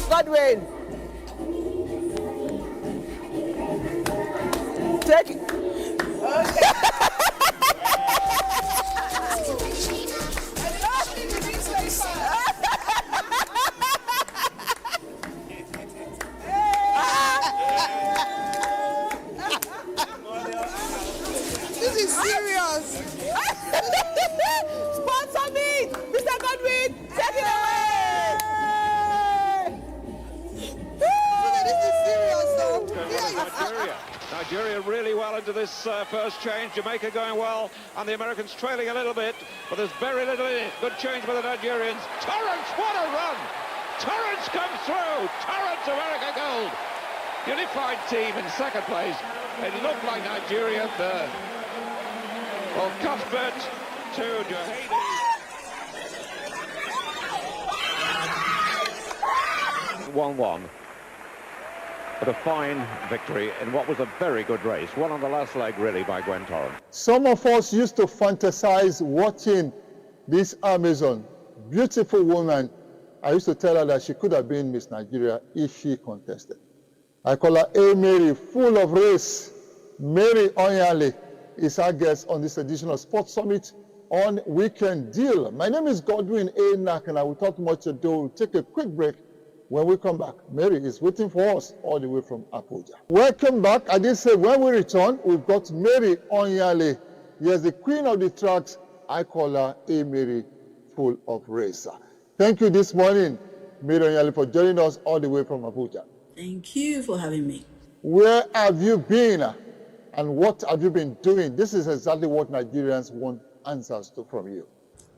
Godwin, take it. This is serious. Sponsor me, Mr. Godwin. Take it away. Nigeria really well into this first change. Jamaica going well, and the Americans trailing a little bit, but there's very little in it. Good change by the Nigerians. Torrance, what a run! Torrance comes through. Torrance, America gold. Unified team in second place. It looked like Nigeria third. Well, Cuthbert to Jahedi. 1-1. But a fine victory in what was a very good race. One on the last leg, really, by Gwen Torrance. Some of us used to fantasize watching this Amazon, beautiful woman. I used to tell her that she could have been Miss Nigeria if she contested. I call her A. Mary, full of race. Mary Onyale is our guest on this edition of Sports Summit on Weekend Deal. My name is Godwin A. Knack, and I will talk much ado. We'll take a quick break. When we come back, Mary is waiting for us all the way from Abuja. Welcome back. I did say when we return, we've got Mary Onyale. Yes, the queen of the tracks. I call her A. Mary, full of race. Thank you this morning, Mary Onyale, for joining us all the way from Abuja. Thank you for having me. Where have you been and what have you been doing? This is exactly what Nigerians want answers to from you.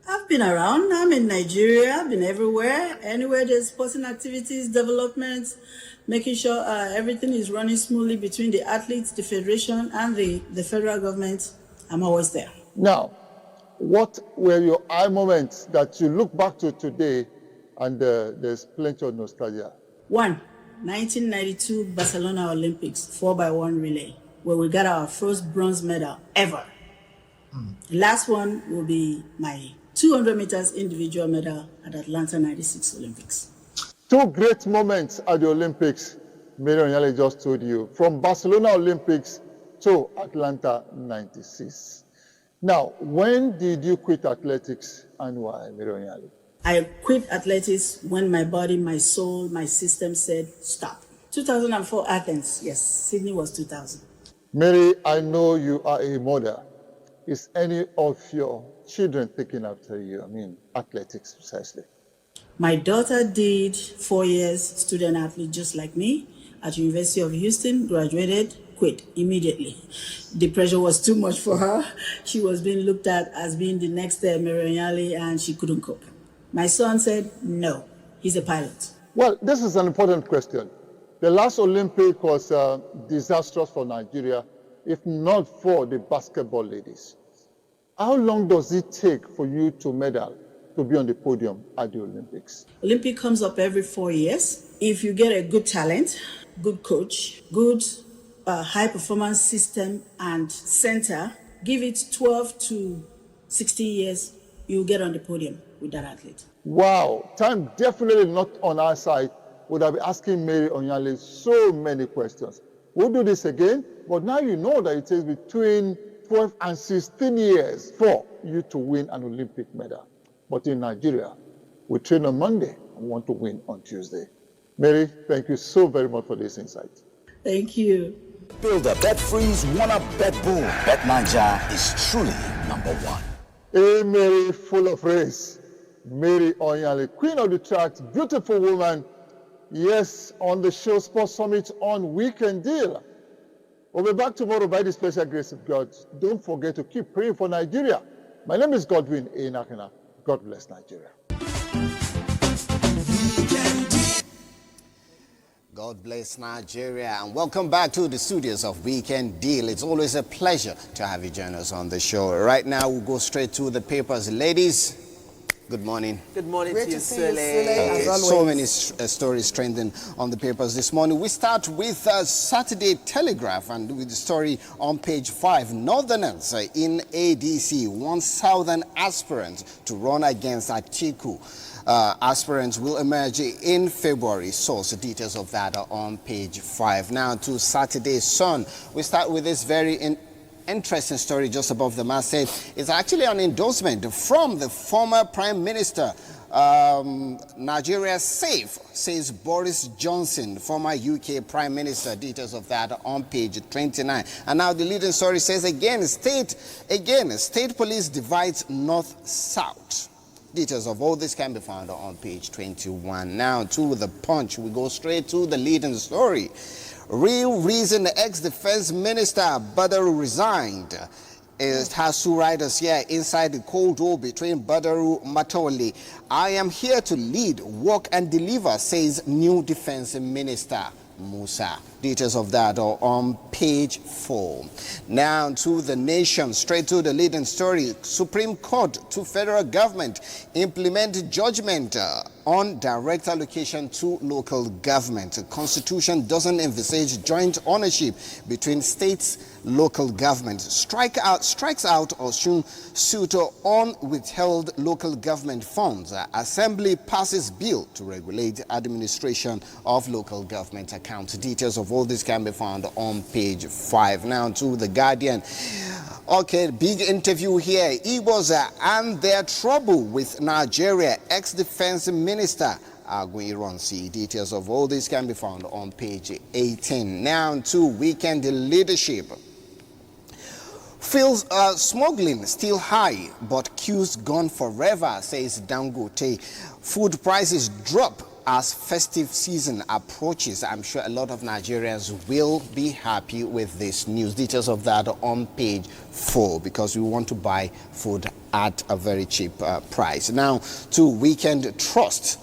I've been around. I'm in Nigeria. I've been everywhere. Anywhere there's sporting activities, development, making sure everything is running smoothly between the athletes, the federation, and the federal government. I'm always there. Now, what were your eye moments that you look back to today and there's plenty of nostalgia? 1992 Barcelona Olympics 4x1 relay, where we got our first bronze medal ever. The last one will be my 200 meters individual medal at Atlanta 96 Olympics. Two great moments at the Olympics, Mary Onyale just told you, from Barcelona Olympics to Atlanta 96. Now, when did you quit athletics and why, Mary Onyale? I quit athletics when my body, my soul, my system said stop. 2004 Athens, yes, Sydney was 2000. Mary, I know you are a mother. Is any of your children taking after you? I mean, athletics precisely. My daughter did 4 years student athlete just like me at University of Houston, graduated, quit immediately. The pressure was too much for her. She was being looked at as being the next Mary Onyale and she couldn't cope. My son said, no, he's a pilot. Well, this is an important question. The last Olympic was disastrous for Nigeria, if not for the basketball ladies. How long does it take for you to medal, to be on the podium at the Olympics? Olympic comes up every 4 years. If you get a good talent, good coach, good high performance system and center, give it 12 to 16 years, you'll get on the podium with that athlete. Wow, time definitely not on our side. Would have been asking Mary Onyale so many questions. We'll do this again, but now you know that it takes between 12 and 16 years for you to win an Olympic medal. But in Nigeria, we train on Monday and want to win on Tuesday. Mary, thank you so very much for this insight. Thank you. Build a bet freeze, one up, bet boom. Bet Naija is truly #1. Hey, Mary, full of race. Mary Onyale, queen of the tracks, beautiful woman. Yes, on the show Sports Summit on Weekend Deal. We'll be back tomorrow by the special grace of God. Don't forget to keep praying for Nigeria. My name is Godwin A. Nakana. God bless Nigeria. God bless Nigeria, and welcome back to the studios of Weekend Deal. It's always a pleasure to have you join us on the show. Right now, we'll go straight to the papers. Ladies, good morning. Good morning Great to you, to see you, Sule. Okay, so many stories trending on the papers this morning. We start with Saturday Telegraph and with the story on page 5. Northerners in ADC want Southern aspirants to run against Atiku. Aspirants will emerge in February. Source details of that are on page 5. Now to Saturday Sun. We start with this very interesting story just above the masthead. It's actually an endorsement from the former Prime Minister. Nigeria safe, says Boris Johnson, former UK Prime Minister. Details of that on page 29. And now the leading story says state police divides north-south. Details of all this can be found on page 21. Now to the Punch. We go straight to the leading story. Real reason ex-defense minister Badaru resigned. It has two writers here inside the Cold War between Badaru Matoli. I am here to lead, work and deliver, says new defense minister Musa. Details of that are on page 4. Now to the nation, straight to the leading story. Supreme Court to federal government implement judgment on direct allocation to local government. The Constitution doesn't envisage joint ownership between states, local government. Strikes out Osun suit on withheld local government funds. Assembly passes bill to regulate administration of local government accounts. Details of all this can be found on page 5. Now to the Guardian. Okay, big interview here. Igbos and their trouble with Nigeria. Ex-defense minister Aguiyi. Details of all this can be found on page 18. Now to weekend leadership. Feels smuggling still high, but queues gone forever, says Dangote. Food prices drop as festive season approaches. I'm sure a lot of Nigerians will be happy with this news. Details of that on page 4, because we want to buy food at a very cheap price. Now to weekend trust.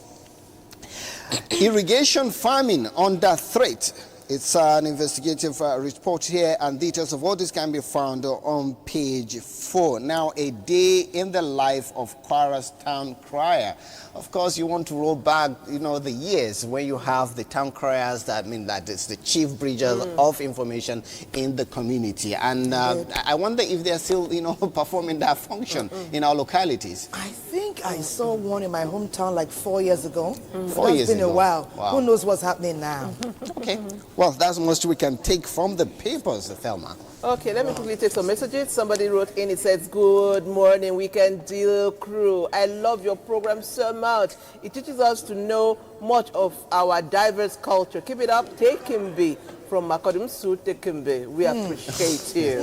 Irrigation farming under threat. It's an investigative report here, and details of all this can be found on page 4. Now, a day in the life of Kwara's town crier. Of course, you want to roll back, the years when you have the town criers. That mean that it's the chief bridges of information in the community. And I wonder if they're still, performing that function in our localities. I think I saw one in my hometown like 4 years ago. 4 years It's been ago. a while. Wow. Who knows what's happening now? Okay. Well, that's most we can take from the papers, Thelma. Okay, let me quickly take some messages. Somebody wrote in, it says, good morning, Weekend Deal crew. I love your program so much. It teaches us to know much of our diverse culture. Keep it up. Take him be. From Makodum Su Tekembe. We appreciate you.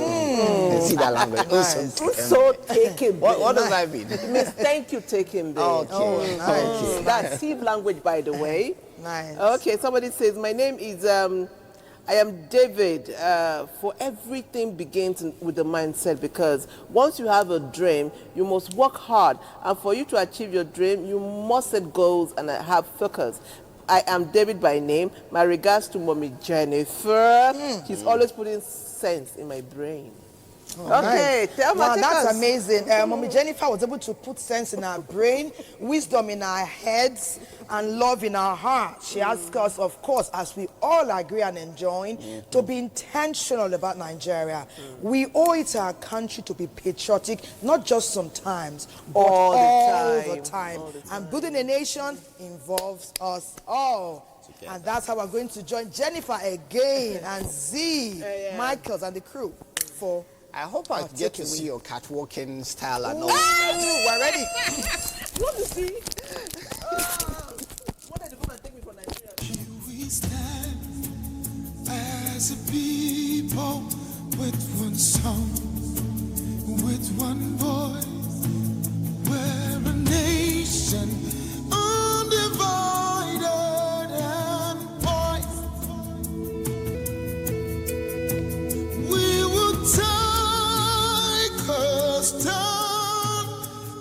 See that language. So Tekembe. What does that mean? It means thank you, Tekembe. Okay. Nice. That's Steve language, by the way. Nice. Okay, somebody says, my name is, I am David. For everything begins with the mindset, because once you have a dream, you must work hard. And for you to achieve your dream, you must set goals and have focus. I am David by name. My regards to Mommy Jennifer. She's always putting sense in my brain. Okay, tell me. Wow, that's amazing. Mommy Jennifer was able to put sense in our brain, wisdom in our heads, and love in our hearts. She asked us, of course, as we all agree and enjoy, to be intentional about Nigeria. We owe it to our country to be patriotic, not just sometimes, but all the time. And building a nation involves us all. And that's how we're going to join Jennifer again, and Z, Michaels, and the crew for. I hope I get to see your catwalking style and all. We're ready. You want to see? What are they going to take me for Nigeria? We stand as a people with one song, with one voice. We're a nation undivided and poised. We will take us down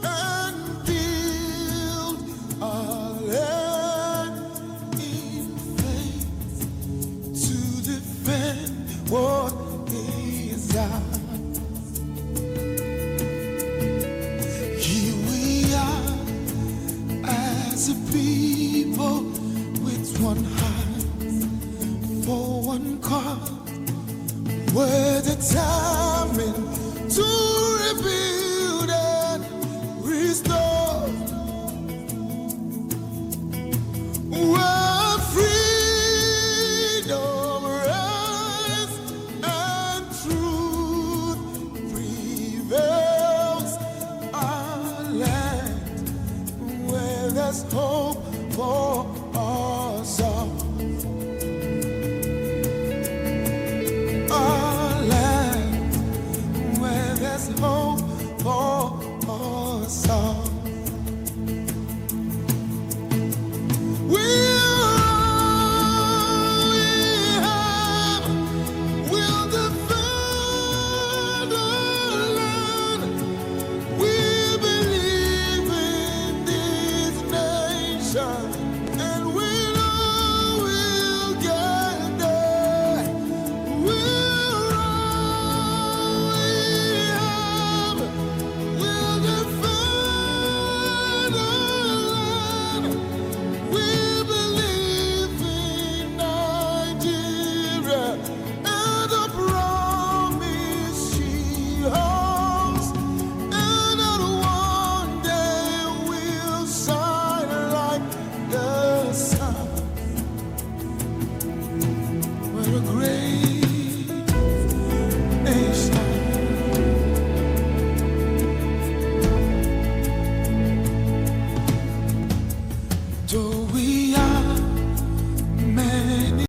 and build our land in faith to defend what is ours. Here we are as a people with one heart for one cause. We're the time.